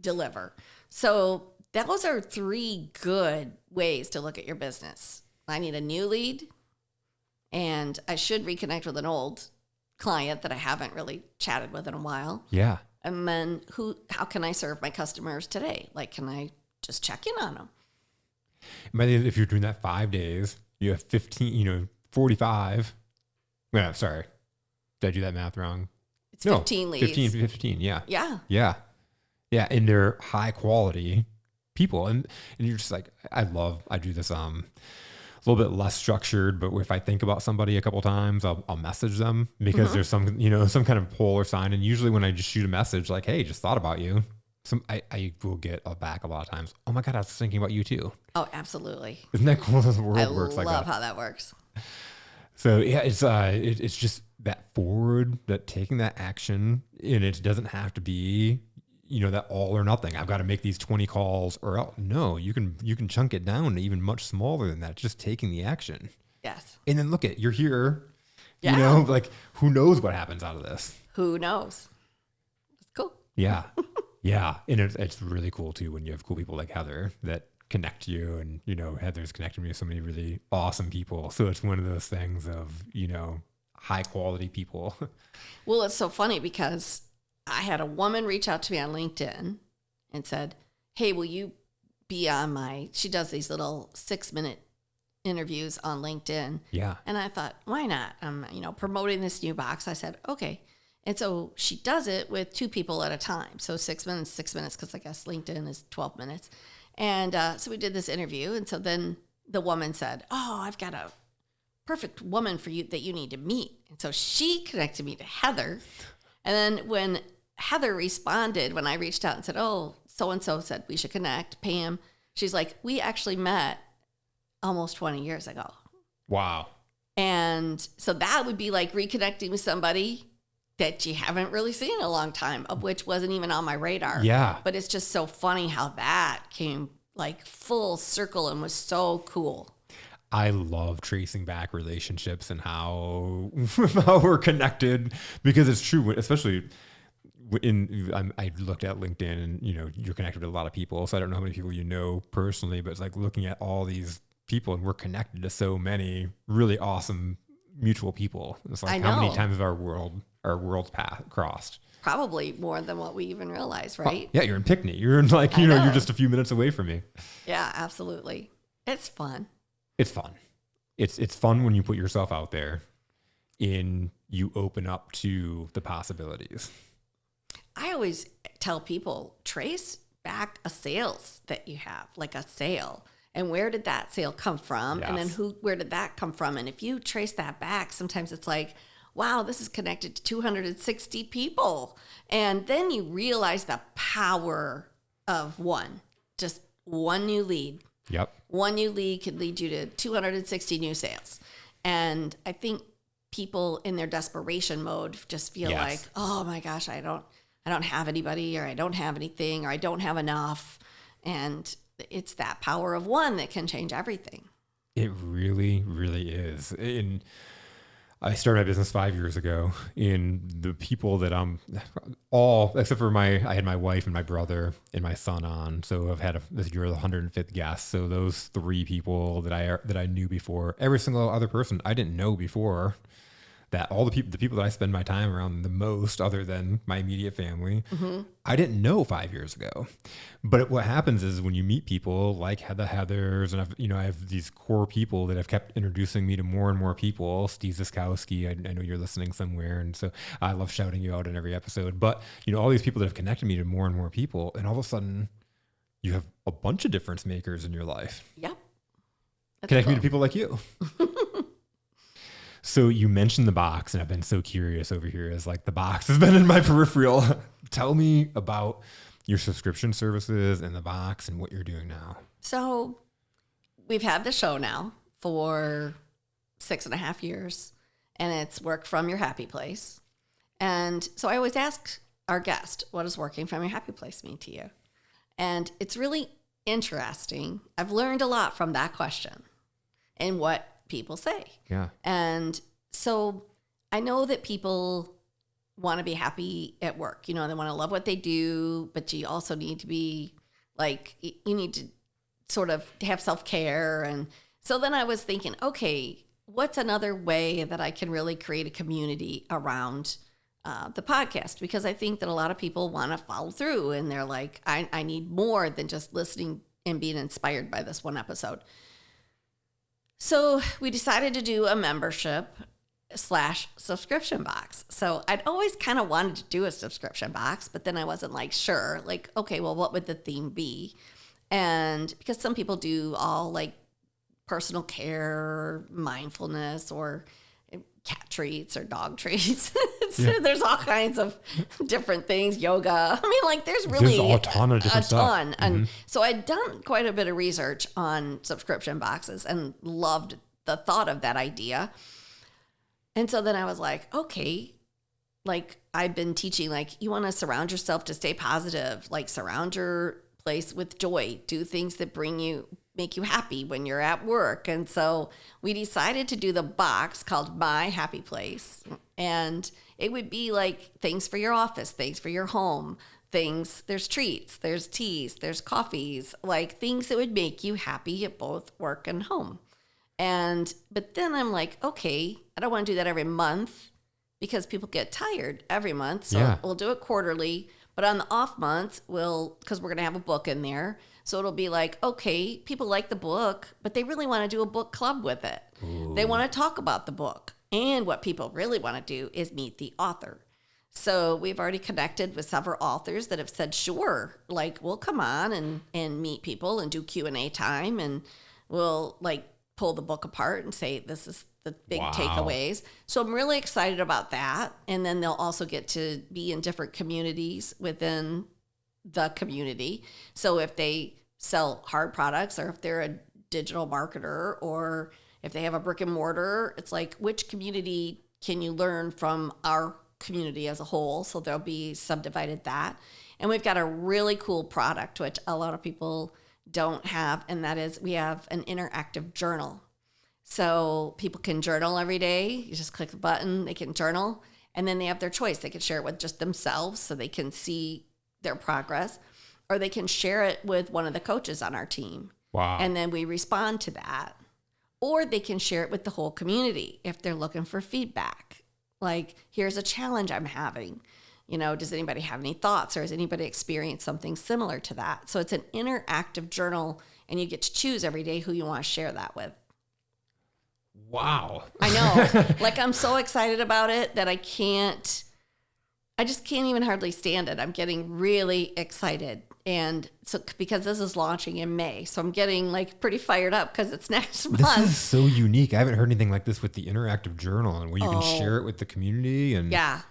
B: deliver. So those are 3 good ways to look at your business. I need a new lead, and I should reconnect with an old client that I haven't really chatted with in a while.
A: Yeah.
B: And then how can I serve my customers today? Like, can I just check in on them?
A: But if you're doing that 5 days, you have 15, 45. Yeah, sorry. Did I do that math wrong?
B: It's 15 leads.
A: 15, yeah.
B: Yeah.
A: Yeah. Yeah, and they're high quality people. And you're just like, I do this a little bit less structured, but if I think about somebody a couple times, I'll message them because there's some kind of poll or sign. And usually when I just shoot a message like, hey, just thought about you, I will get back a lot of times. Oh my God, I was thinking about you too.
B: Oh, absolutely.
A: Isn't that cool? The world works like that.
B: I love how that works.
A: So yeah, it's just that forward, that taking that action, and it doesn't have to be, that all or nothing. I've got to make these 20 calls or else. No, you can chunk it down to even much smaller than that. Just taking the action.
B: Yes.
A: And then look you're here. Yeah. Like who knows what happens out of this?
B: Who knows? It's cool.
A: Yeah. Yeah. And it's really cool too when you have cool people like Heather that connect you. And, Heather's connected me to so many really awesome people. So it's one of those things of, high quality people.
B: Well, it's so funny because I had a woman reach out to me on LinkedIn and said, hey, will you be on she does these little 6-minute interviews on LinkedIn.
A: Yeah.
B: And I thought, why not? I'm, promoting this new box. I said, okay. And so she does it with 2 people at a time. So 6 minutes, because I guess LinkedIn is 12 minutes. And so we did this interview. And so then the woman said, oh, I've got a perfect woman for you that you need to meet. And so she connected me to Heather. And then when Heather responded, when I reached out and said, oh, so-and-so said we should connect, Pam, she's like, we actually met almost 20 years ago.
A: Wow.
B: And so that would be like reconnecting with somebody that you haven't really seen in a long time, of which wasn't even on my radar.
A: Yeah.
B: But it's just so funny how that came like full circle and was so cool.
A: I love tracing back relationships and how we're connected, because it's true, especially I looked at LinkedIn and, you're connected with a lot of people. So I don't know how many people you know personally, but it's like looking at all these people and we're connected to so many really awesome mutual people. It's like, how many times have our world's path crossed? Probably
B: more than what we even realize, right?
A: Yeah, you're in Pinckney. You're in you're just a few minutes away from me.
B: Yeah, absolutely. It's fun.
A: It's fun. It's fun when you put yourself out there and you open up to the possibilities.
B: I always tell people, trace back a sales that you have, like a sale. And where did that sale come from? Yes. And then where did that come from? And if you trace that back, sometimes it's like, wow, this is connected to 260 people. And then you realize the power of just one new lead.
A: Yep.
B: One new lead could lead you to 260 new sales. And I think people in their desperation mode just feel like, oh my gosh, I don't have anybody, or I don't have anything, or I don't have enough. And it's that power of one that can change everything.
A: It really, really is. And I started my business 5 years ago, and the people that I'm all, except for I had my wife and my brother and my son on. So I've had this year the 105th guest. So those 3 people that I knew before, every single other person I didn't know before, that all the people that I spend my time around the most, other than my immediate family, I didn't know 5 years ago. But what happens is when you meet people like the Heathers, and I have these core people that have kept introducing me to more and more people. Steve Ziskowski, I know you're listening somewhere, and so I love shouting you out in every episode. But all these people that have connected me to more and more people, and all of a sudden, you have a bunch of difference makers in your life.
B: Yep.
A: Connect me to people like you. So you mentioned the box, and I've been so curious over here as like the box has been in my peripheral. Tell me about your subscription services and the box and what you're doing now.
B: So we've had the show now for 6.5 years, and it's work from your happy place. And so I always ask our guest, what does working from your happy place mean to you? And it's really interesting. I've learned a lot from that question and what people say.
A: Yeah.
B: And so I know that people want to be happy at work. They want to love what they do, but you also need to be like, you need to sort of have self-care. And so then I was thinking, okay, what's another way that I can really create a community around the podcast? Because I think that a lot of people want to follow through, and they're like, I need more than just listening and being inspired by this one episode. So we decided to do a membership/subscription box. So I'd always kind of wanted to do a subscription box, but then I wasn't like sure, like, okay, well, what would the theme be? And because some people do all like personal care, mindfulness, or cat treats or dog treats. So there's all kinds of different things, yoga. I mean, like there's really
A: a ton of different stuff.
B: And so I'd done quite a bit of research on subscription boxes and loved the thought of that idea. And so then I was like, okay, like I've been teaching, like you want to surround yourself to stay positive, like surround your place with joy, do things that make you happy when you're at work. And so we decided to do the box called My Happy Place. And it would be like things for your office, things for your home, things, there's treats, there's teas, there's coffees, like things that would make you happy at both work and home. But then I'm like, okay, I don't want to do that every month because people get tired every month. So we'll do it quarterly. But on the off months, because we're going to have a book in there. So it'll be like, okay, people like the book, but they really want to do a book club with it. Ooh. They want to talk about the book. And what people really want to do is meet the author. So we've already connected with several authors that have said, sure, like we'll come on and meet people and do Q&A time. And we'll like pull the book apart and say, this is the big takeaways. So I'm really excited about that. And then they'll also get to be in different communities within the community. So if they sell hard products or if they're a digital marketer or if they have a brick and mortar, it's like, which community can you learn from our community as a whole? So there'll be subdivided that. And we've got a really cool product, which a lot of people don't have. And that is we have an interactive journal. So people can journal every day. You just click the button, they can journal, and then they have their choice. They can share it with just themselves so they can see their progress, or they can share it with one of the coaches on our team.
A: Wow.
B: And then we respond to that. Or they can share it with the whole community if they're looking for feedback. Like, here's a challenge I'm having. You know, does anybody have any thoughts or has anybody experienced something similar to that? So it's an interactive journal and you get to choose every day who you want to share that with.
A: Wow.
B: I know. Like, I'm so excited about it that I just can't even hardly stand it. I'm getting really excited. And so, because this is launching in May, so I'm getting like pretty fired up because it's next month.
A: This is so unique. I haven't heard anything like this with the interactive journal and where you can share it with the community. And
B: yeah.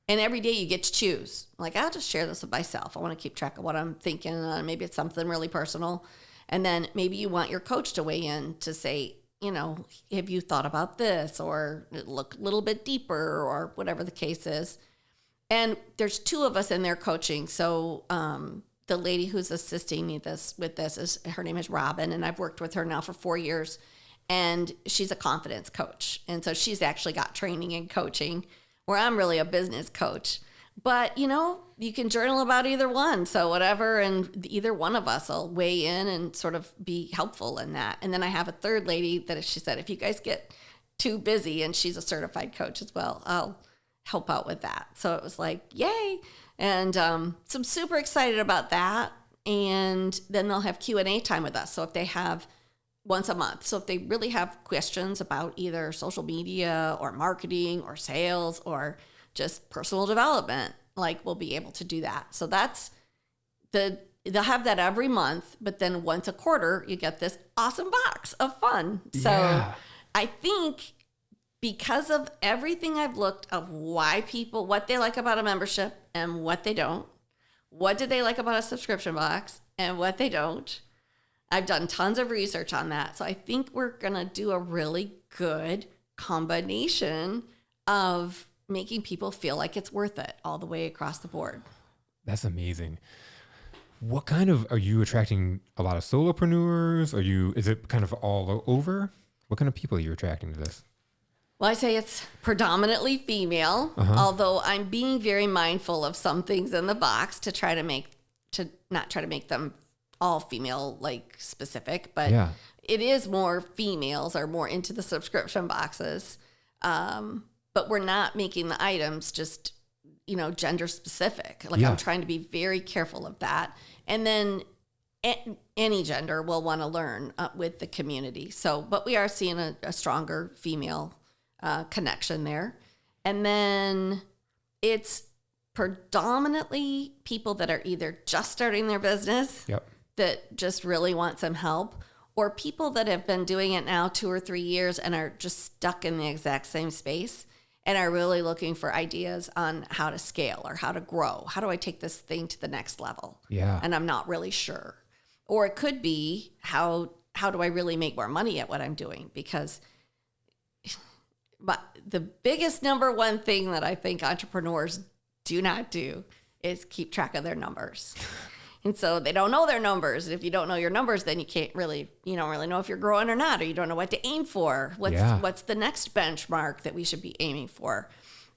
B: And every day you get to choose. Like, I'll just share this with myself. I want to keep track of what I'm thinking. Maybe it's something really personal. And then maybe you want your coach to weigh in to say, you know, have you thought about this, or look a little bit deeper, or whatever the case is. And there's two of us in there coaching. So the lady who's assisting me with this is, her name is Robin, and I've worked with her now for 4 years, and she's a confidence coach. And so she's actually got training in coaching, where I'm really a business coach. But, you know, you can journal about either one. So whatever, and either one of us will weigh in and sort of be helpful in that. And then I have a third lady that she said, if you guys get too busy, and she's a certified coach as well, I'll help out with that. So it was like, yay. And so I'm super excited about that. And then they'll have Q&A time with us. So if they have once a month. So if they really have questions about either social media or marketing or sales or just personal development, like, we'll be able to do that. So they'll have that every month, but then once a quarter, you get this awesome box of fun. So I think because of everything I've looked of why people, what they like about a membership and what they don't, what do they like about a subscription box and what they don't, I've done tons of research on that. So I think we're going to do a really good combination of making people feel like it's worth it all the way across the board.
A: That's amazing. What kind of, are you attracting a lot of solopreneurs? Is it kind of all over? What kind of people are you attracting to this?
B: Well, I say it's predominantly female, although I'm being very mindful of some things in the box to not try to make them all female, like, specific, but it is more females are more into the subscription boxes. But we're not making the items just, you know, gender specific. Like, I'm trying to be very careful of that. And then any gender will want to learn with the community. So, but we are seeing a stronger female connection there. And then it's predominantly people that are either just starting their business that just really want some help, or people that have been doing it now 2 or 3 years and are just stuck in the exact same space and are really looking for ideas on how to scale or how to grow. How do I take this thing to the next level? Yeah. And I'm not really sure. Or it could be, how do I really make more money at what I'm doing? Because but the biggest number one thing that I think entrepreneurs do not do is keep track of their numbers. And so they don't know their numbers. And if you don't know your numbers, then you don't really know if you're growing or not, or you don't know what to aim for. What's the next benchmark that we should be aiming for?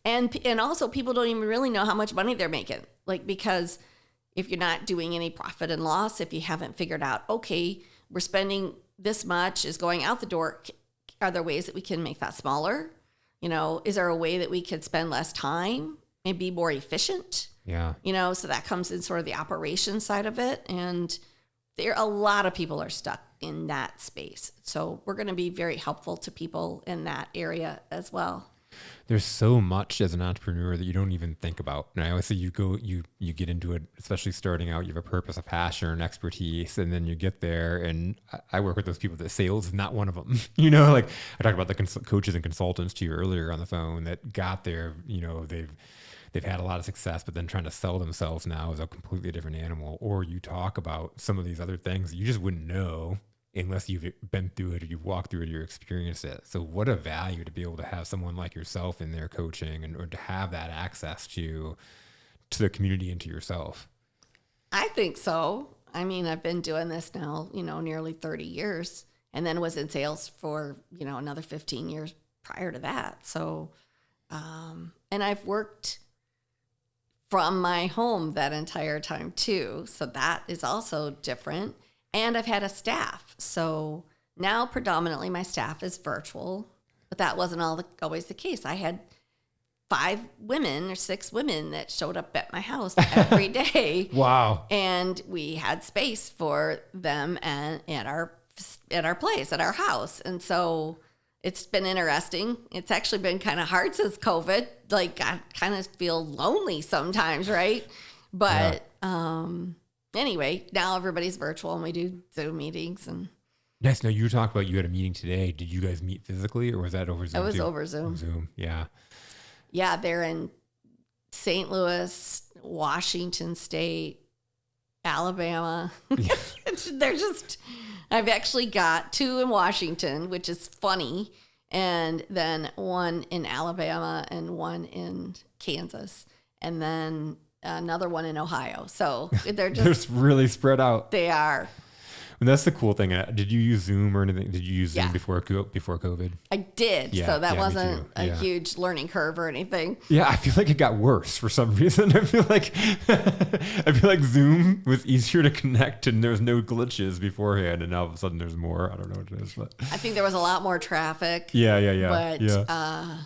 B: And also people don't even really know how much money they're making. Like, because if you're not doing any profit and loss, if you haven't figured out, okay, we're spending this much is going out the door. Are there ways that we can make that smaller? You know, is there a way that we could spend less time and be more efficient?
A: Yeah.
B: You know, so that comes in sort of the operation side of it. And a lot of people are stuck in that space. So we're going to be very helpful to people in that area as well.
A: There's so much as an entrepreneur that you don't even think about. And I always say you get into it, especially starting out, you have a purpose, a passion, an expertise, and then you get there. And I work with those people that sales is not one of them. You know, like I talked about the coaches and consultants to you earlier on the phone that got there, you know, they've had a lot of success, but then trying to sell themselves now is a completely different animal. Or you talk about some of these other things that you just wouldn't know unless you've been through it or you've walked through it or you experienced it. So what a value to be able to have someone like yourself in there coaching or to have that access to the community and to yourself.
B: I think so. I mean, I've been doing this now, you know, nearly 30 years and then was in sales for, you know, another 15 years prior to that. So, and I've worked from my home that entire time too. So that is also different. And I've had a staff. So now predominantly my staff is virtual, but that wasn't always the case. I had 5 women or 6 women that showed up at my house every day.
A: Wow.
B: And we had space for them and at our place, at our house. And so it's been interesting. It's actually been kind of hard since COVID. Like I kind of feel lonely sometimes, right? But anyway, now everybody's virtual and we do Zoom meetings. And
A: nice. Now you talked about you had a meeting today. Did you guys meet physically or was that over Zoom?
B: It was over Zoom.
A: Zoom, yeah.
B: Yeah, they're in St. Louis, Washington State, Alabama.
A: Yeah.
B: They're just, I've actually got 2 in Washington, which is funny. And then 1 in Alabama and 1 in Kansas. And then another 1 in Ohio. So they're just
A: really spread out.
B: They are.
A: And that's the cool thing. Did you use Zoom or anything? Did you use Zoom
B: Yeah.
A: before COVID?
B: I did.
A: Yeah,
B: So that
A: me
B: wasn't
A: too.
B: a
A: Yeah.
B: huge learning curve or anything.
A: Yeah, I feel like it got worse for some reason. I feel like Zoom was easier to connect and there was no glitches beforehand, and now all of a sudden there's more. I don't know what it is, but
B: I think there was a lot more traffic.
A: yeah.
B: But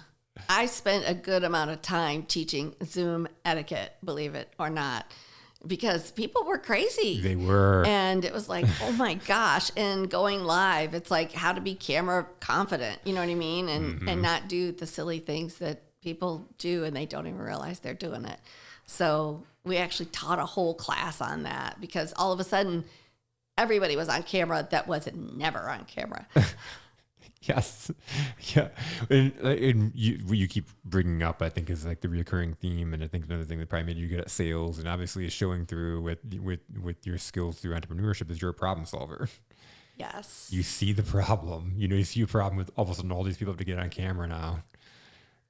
B: I spent a good amount of time teaching Zoom etiquette, believe it or not, because people were crazy.
A: They were.
B: And it was like, oh my gosh. And going live, it's like how to be camera confident, you know what I mean? And not do the silly things that people do and they don't even realize they're doing it. So we actually taught a whole class on that because all of a sudden everybody was on camera that was never on camera.
A: Yes. Yeah. And you keep bringing up, I think, is like the recurring theme. And I think another thing that probably made you good at sales and obviously is showing through with your skills through entrepreneurship is you're a problem solver.
B: Yes.
A: You see the problem. You know, you see a problem with all of a sudden all these people have to get on camera now.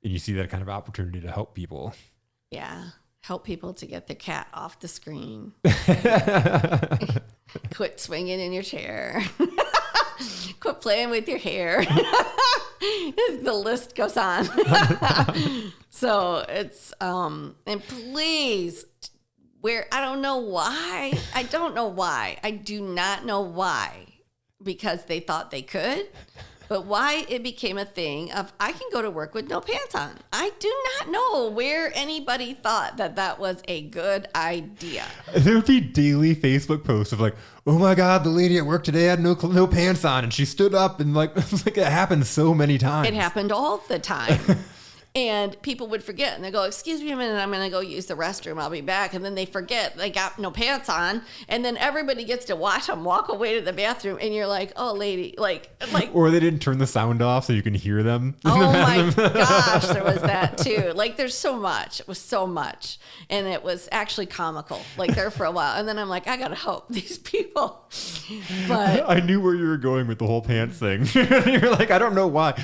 A: And you see that kind of opportunity to help people.
B: Yeah. Help people to get their cat off the screen. Quit swinging in your chair. Quit playing with your hair. The list goes on. So it's, and please, I don't know why. I do not know why, because they thought they could, but why it became a thing of I can go to work with no pants on. I do not know where anybody thought that was a good idea.
A: There would be daily Facebook posts of like, oh my God, the lady at work today had no pants on and she stood up and like, it was like it happened so many times.
B: It happened all the time. And people would forget and they go, excuse me a minute, I'm going to go use the restroom. I'll be back. And then they forget they got no pants on. And then everybody gets to watch them walk away to the bathroom. And you're like, oh, lady, like,
A: or they didn't turn the sound off so you can hear them.
B: Oh my gosh, there was that too. Like there's so much. It was so much. And it was actually comical, like there for a while. And then I'm like, I got to help these people. But
A: I knew where you were going with the whole pants thing. You're like, I don't know why.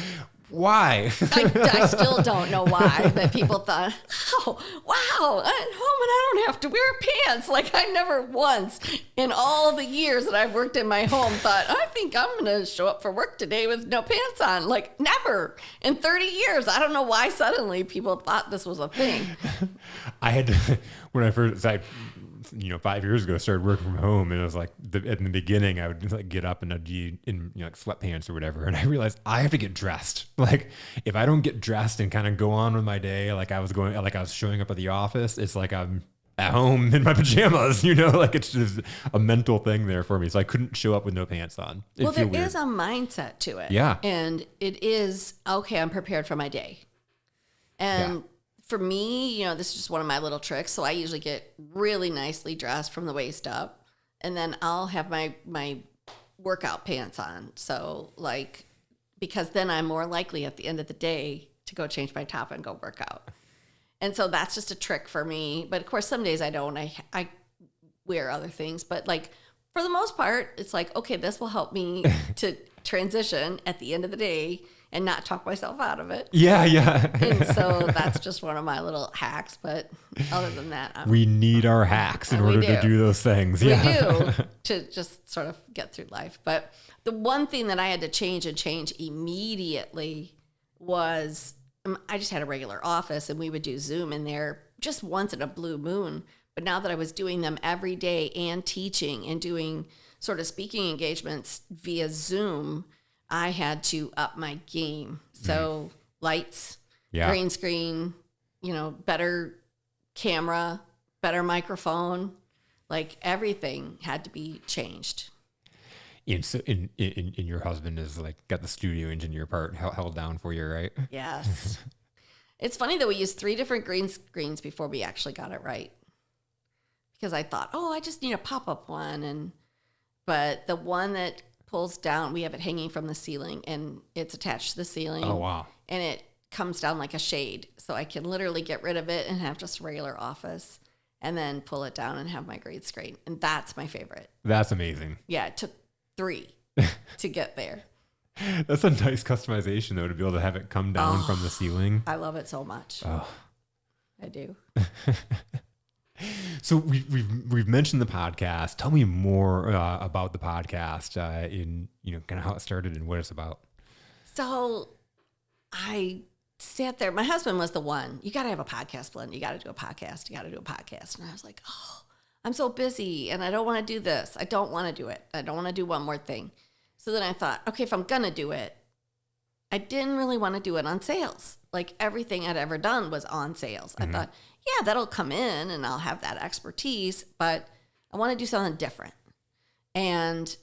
A: Why?
B: I still don't know why that people thought, oh, wow, I'm at home and I don't have to wear pants. Like I never once in all the years that I've worked in my home thought, I think I'm going to show up for work today with no pants on. Like never in 30 years. I don't know why suddenly people thought this was a thing.
A: I had to, when I first, 5 years ago, started working from home, and it was like in the beginning, I would like get up and I'd be in like sweatpants or whatever, and I realized I have to get dressed. Like if I don't get dressed and kind of go on with my day, like I was showing up at the office, it's like I'm at home in my pajamas, like it's just a mental thing there for me. So I couldn't show up with no pants on.
B: Well, there is a mindset to it.
A: Yeah.
B: And it is, okay, I'm prepared for my day. And for me, this is just one of my little tricks. So I usually get really nicely dressed from the waist up, and then I'll have my workout pants on. So because then I'm more likely at the end of the day to go change my top and go work out. And so that's just a trick for me. But of course, some days I don't. I wear other things. But for the most part, it's like, okay, this will help me to transition at the end of the day and not talk myself out of it.
A: Yeah.
B: And so that's just one of my little hacks. But other than that,
A: we need our hacks in order to do those things.
B: We do to just sort of get through life. But the one thing that I had to change immediately was I just had a regular office, and we would do Zoom in there just once in a blue moon. But now that I was doing them every day and teaching and doing sort of speaking engagements via Zoom, I had to up my game. So lights, green screen, better camera, better microphone, everything had to be changed.
A: And so in your husband is got the studio engineer part held down for you, right?
B: Yes. It's funny that we used 3 different green screens before we actually got it right. Because I thought, I just need a pop-up one. But the one that pulls down, we have it hanging from the ceiling, and it's attached to the ceiling.
A: Oh, wow.
B: And it comes down like a shade. So I can literally get rid of it and have just a regular office, and then pull it down and have my green screen. And that's my favorite.
A: That's amazing.
B: Yeah, it took 3 to get there.
A: That's a nice customization, though, to be able to have it come down from the ceiling.
B: I love it so much.
A: Oh.
B: I do.
A: So we've mentioned the podcast. Tell me more about the podcast, in kind of how it started and what it's about.
B: So I sat there. My husband was the one. You got to have a podcast, Belinda. You got to do a podcast. You got to do a podcast. And I was like, I'm so busy, and I don't want to do this. I don't want to do it. I don't want to do one more thing. So then I thought, okay, if I'm going to do it, I didn't really want to do it on sales. Everything I'd ever done was on sales. I thought, yeah, that'll come in and I'll have that expertise, but I want to do something different. And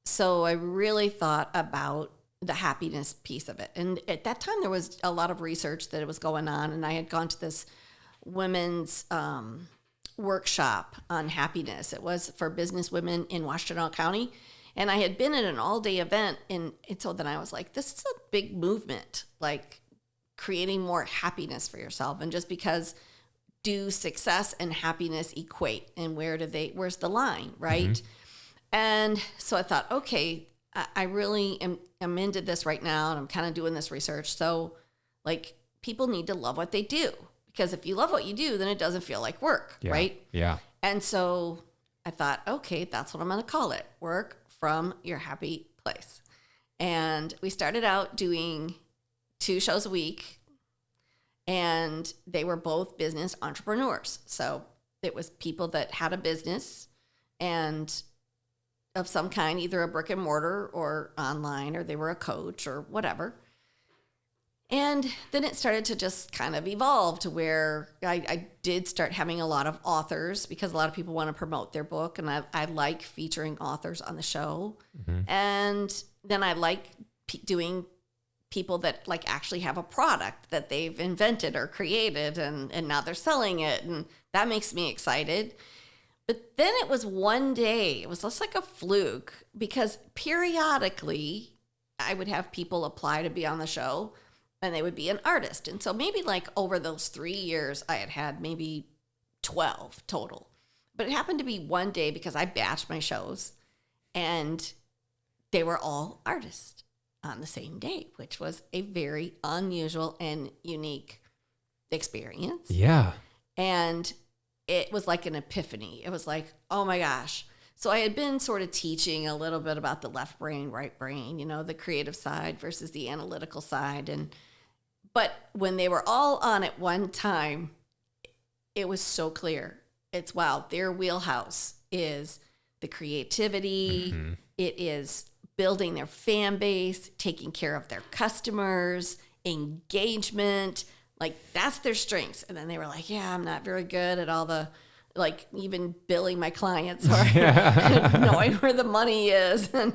B: so I really thought about the happiness piece of it. And at that time, there was a lot of research that was going on, and I had gone to this women's workshop on happiness. It was for business women in Washtenaw County. And I had been at an all-day event, and so then I was like, this is a big movement, creating more happiness for yourself. And just because do success and happiness equate, and where's the line, right? Mm-hmm. And so I thought, okay, I really am into this right now, and I'm kind of doing this research. So people need to love what they do, because if you love what you do, then it doesn't feel like work, right?
A: Yeah.
B: And so I thought, okay, that's what I'm going to call it. Work from your happy place. And we started out doing 2 shows a week, and they were both business entrepreneurs. So it was people that had a business and of some kind, either a brick and mortar or online, or they were a coach or whatever. And then it started to just kind of evolve to where I did start having a lot of authors, because a lot of people want to promote their book, and I like featuring authors on the show. Mm-hmm. And then I like doing people that actually have a product that they've invented or created, and now they're selling it, and that makes me excited. But then it was one day, it was just like a fluke, because periodically I would have people apply to be on the show, and they would be an artist. And so maybe over those 3 years, I had maybe 12 total. But it happened to be one day, because I batched my shows, and they were all artists. on the same day, which was a very unusual and unique experience.
A: Yeah.
B: And it was like an epiphany. It was like, oh my gosh. So I had been sort of teaching a little bit about the left brain, right brain, the creative side versus the analytical side. But when they were all on at one time, it was so clear. It's wow, their wheelhouse is the creativity. Mm-hmm. It is building their fan base, taking care of their customers, engagement. Like, that's their strengths. And then they were like, yeah, I'm not very good at all the, like, even billing my clients or knowing where the money is. And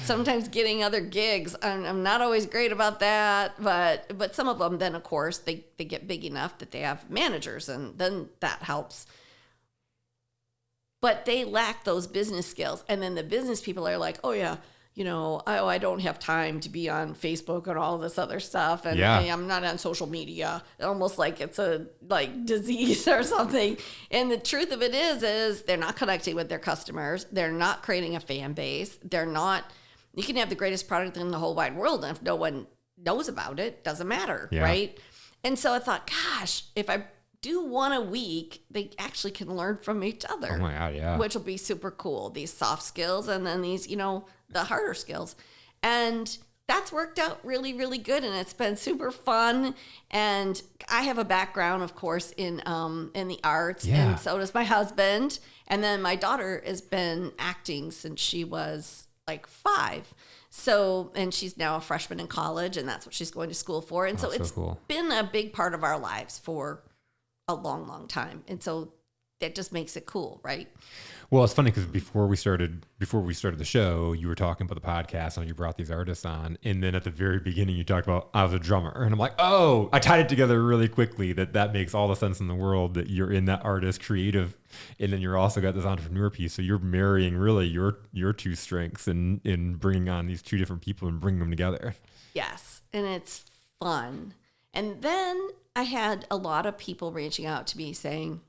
B: sometimes getting other gigs. I'm not always great about that. But some of them, then, of course, they get big enough that they have managers, and then that helps. But they lack those business skills. And then the business people are like, oh, yeah, I don't have time to be on Facebook and all this other stuff. And I'm not on social media, almost like it's a disease or something. And the truth of it is they're not connecting with their customers. They're not creating a fan base. You can have the greatest product in the whole wide world. And if no one knows about it, doesn't matter. Yeah. Right. And so I thought, gosh, if I do one a week, they actually can learn from each other.
A: Oh my God, yeah.
B: Which will be super cool. These soft skills and then these, the harder skills. And that's worked out really, really good. And it's been super fun. And I have a background, of course, in the arts. Yeah. And so does my husband. And then my daughter has been acting since she was like 5. So, and she's now a freshman in college, and that's what she's going to school for. And so it's been a big part of our lives for a long, long time. And so that just makes it cool, right?
A: Well, it's funny because before we started the show, you were talking about the podcast and you brought these artists on. And then at the very beginning, you talked about I was a drummer. And I'm like, oh, I tied it together really quickly that makes all the sense in the world that you're in that artist creative. And then you're also got this entrepreneur piece. So you're marrying really your two strengths in bringing on these two different people and bringing them together.
B: Yes. And it's fun. And then I had a lot of people reaching out to me saying,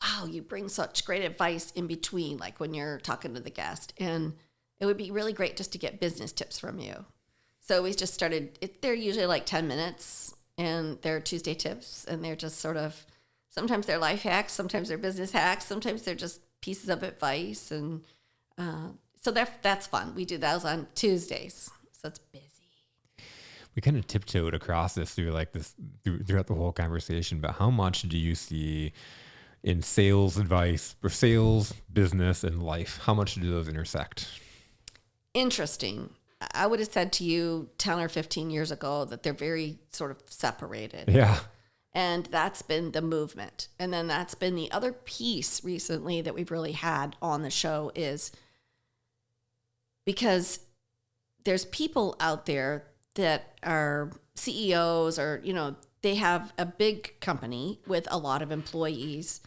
B: wow, you bring such great advice in between, like when you're talking to the guest. And it would be really great just to get business tips from you. So we just started, they're usually like 10 minutes, and they're Tuesday tips. And they're just sort of, sometimes they're life hacks, sometimes they're business hacks, sometimes they're just pieces of advice. And so that's fun. We do those on Tuesdays. So it's busy.
A: We kind of tiptoed across this throughout the whole conversation, but how much do you see in sales advice or sales, business, and life? How much do those intersect?
B: Interesting. I would have said to you 10 or 15 years ago that they're very sort of separated.
A: Yeah.
B: And that's been the movement. And then that's been the other piece recently that we've really had on the show, is because there's people out there that are CEOs or, they have a big company with a lot of employees.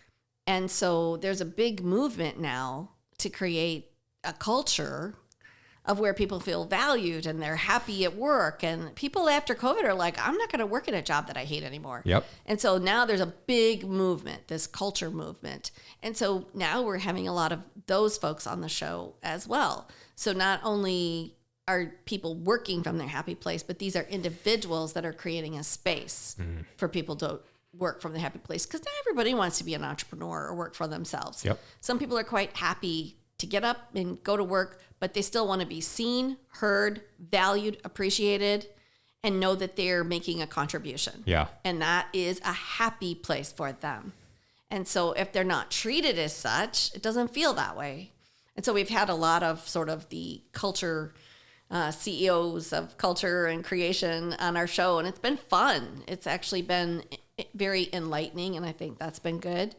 B: And so there's a big movement now to create a culture of where people feel valued and they're happy at work. And people after COVID are like, I'm not going to work in a job that I hate anymore.
A: Yep.
B: And so now there's a big movement, this culture movement. And so now we're having a lot of those folks on the show as well. So not only are people working from their happy place, but these are individuals that are creating a space for people to work from the happy place, because not everybody wants to be an entrepreneur or work for themselves.
A: Yep.
B: Some people are quite happy to get up and go to work, but they still want to be seen, heard, valued, appreciated, and know that they're making a contribution.
A: Yeah.
B: And that is a happy place for them. And so if they're not treated as such, it doesn't feel that way. And so we've had a lot of sort of the culture CEOs of culture and creation on our show, and it's been fun. It's actually been very enlightening, and I think that's been good.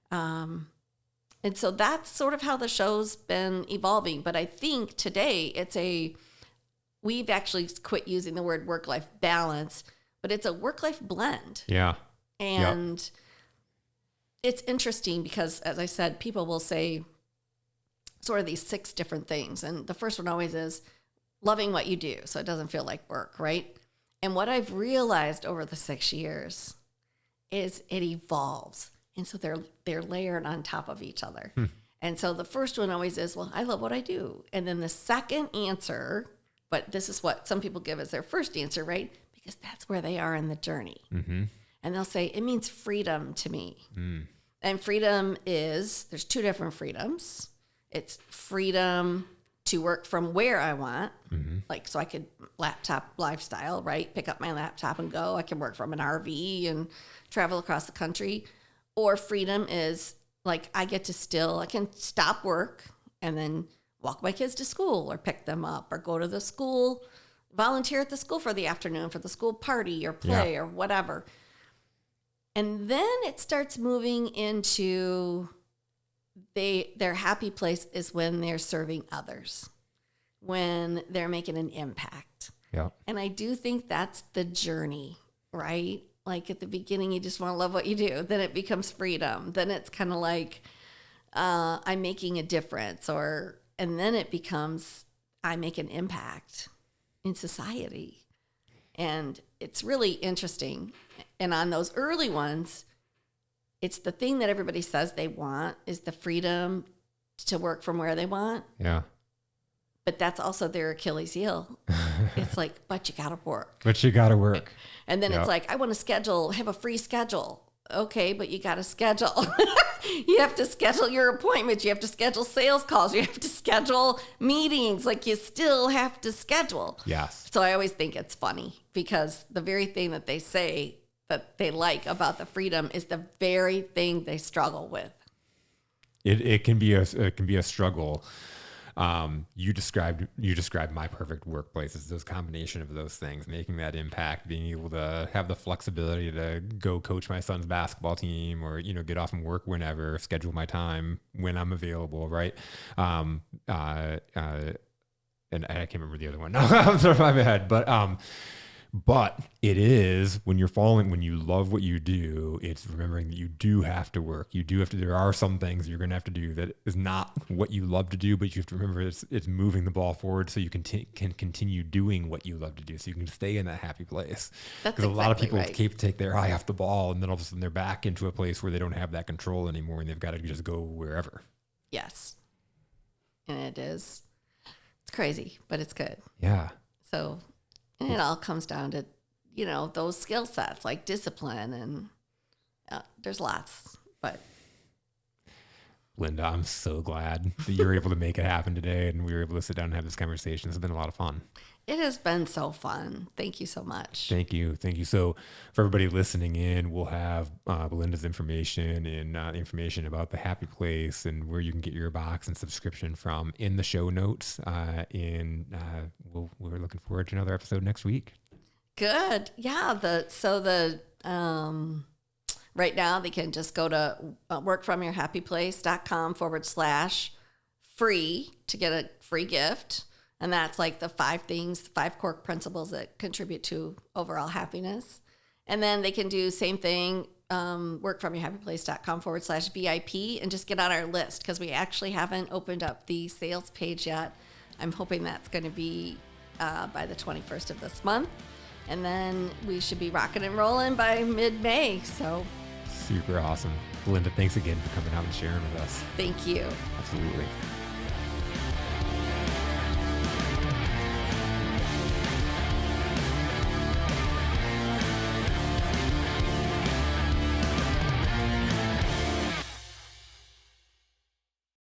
B: And so that's sort of how the show's been evolving. But I think today we've actually quit using the word work-life balance, but it's a work-life blend.
A: Yeah.
B: And it's interesting because, as I said, people will say sort of these 6 different things. And the first one always is loving what you do, so it doesn't feel like work, right? And what I've realized over the 6 years is it evolves. And so they're layered on top of each other. And so the first one always is, well, I love what I do. And then the second answer, but this is what some people give as their first answer, right? Because that's where they are in the journey.
A: Mm-hmm.
B: And they'll say, it means freedom to me.
A: Mm.
B: And freedom is, there's two different freedoms. It's freedom to work from where I want.
A: Mm-hmm.
B: Like, so I could laptop lifestyle, right? Pick up my laptop and go. I can work from an RV and travel across the country. Or freedom is like, I can stop work and then walk my kids to school or pick them up or go to the school, volunteer at the school for the afternoon for the school party or play or whatever. And then it starts moving into their happy place is when they're serving others, when they're making an impact.
A: Yeah.
B: And I do think that's the journey, right? Like at the beginning, you just want to love what you do. Then it becomes freedom. Then it's kind of like I'm making a difference, and then it becomes I make an impact in society. And it's really interesting. And on those early ones, it's the thing that everybody says they want is the freedom to work from where they want.
A: Yeah.
B: But that's also their Achilles heel. It's like, but you got to work.
A: But you got to work.
B: And then it's like, I want to have a free schedule. Okay, but you got to schedule. You have to schedule your appointments. You have to schedule sales calls. You have to schedule meetings. Like you still have to schedule.
A: Yes.
B: So I always think it's funny because the very thing that they say that they like about the freedom is the very thing they struggle with.
A: It can be a struggle. You described my perfect workplace as those combination of those things, making that impact, being able to have the flexibility to go coach my son's basketball team or, get off from work whenever, schedule my time when I'm available. Right. And I can't remember the other one now off the top of my head, but it is when you love what you do, it's remembering that you do have to work. There are some things you're going to have to do that is not what you love to do, but you have to remember it's moving the ball forward so you can continue doing what you love to do so you can stay in that happy place. Because a lot of people take their eye off the ball and then all of a sudden they're back into a place where they don't have that control anymore and they've got to just go wherever.
B: Yes. And it's crazy, but it's good.
A: Yeah.
B: So... And it all comes down to, those skill sets like discipline and there's lots, but.
A: Linda, I'm so glad that you were able to make it happen today and we were able to sit down and have this conversation. It's been a lot of fun.
B: It has been so fun. Thank you so much.
A: Thank you. So for everybody listening in, we'll have Belinda's information and information about the Happy Place and where you can get your box and subscription from in the show notes. We're looking forward to another episode next week.
B: Good. Yeah. Right now they can just go to workfromyourhappyplace.com/free to get a free gift. And that's like the 5 core principles that contribute to overall happiness. And then they can do same thing, workfromyourhappyplace.com/VIP and just get on our list because we actually haven't opened up the sales page yet. I'm hoping that's going to be by the 21st of this month. And then we should be rocking and rolling by mid-May. So
A: super awesome. Belinda, thanks again for coming out and sharing with us.
B: Thank you.
A: Absolutely.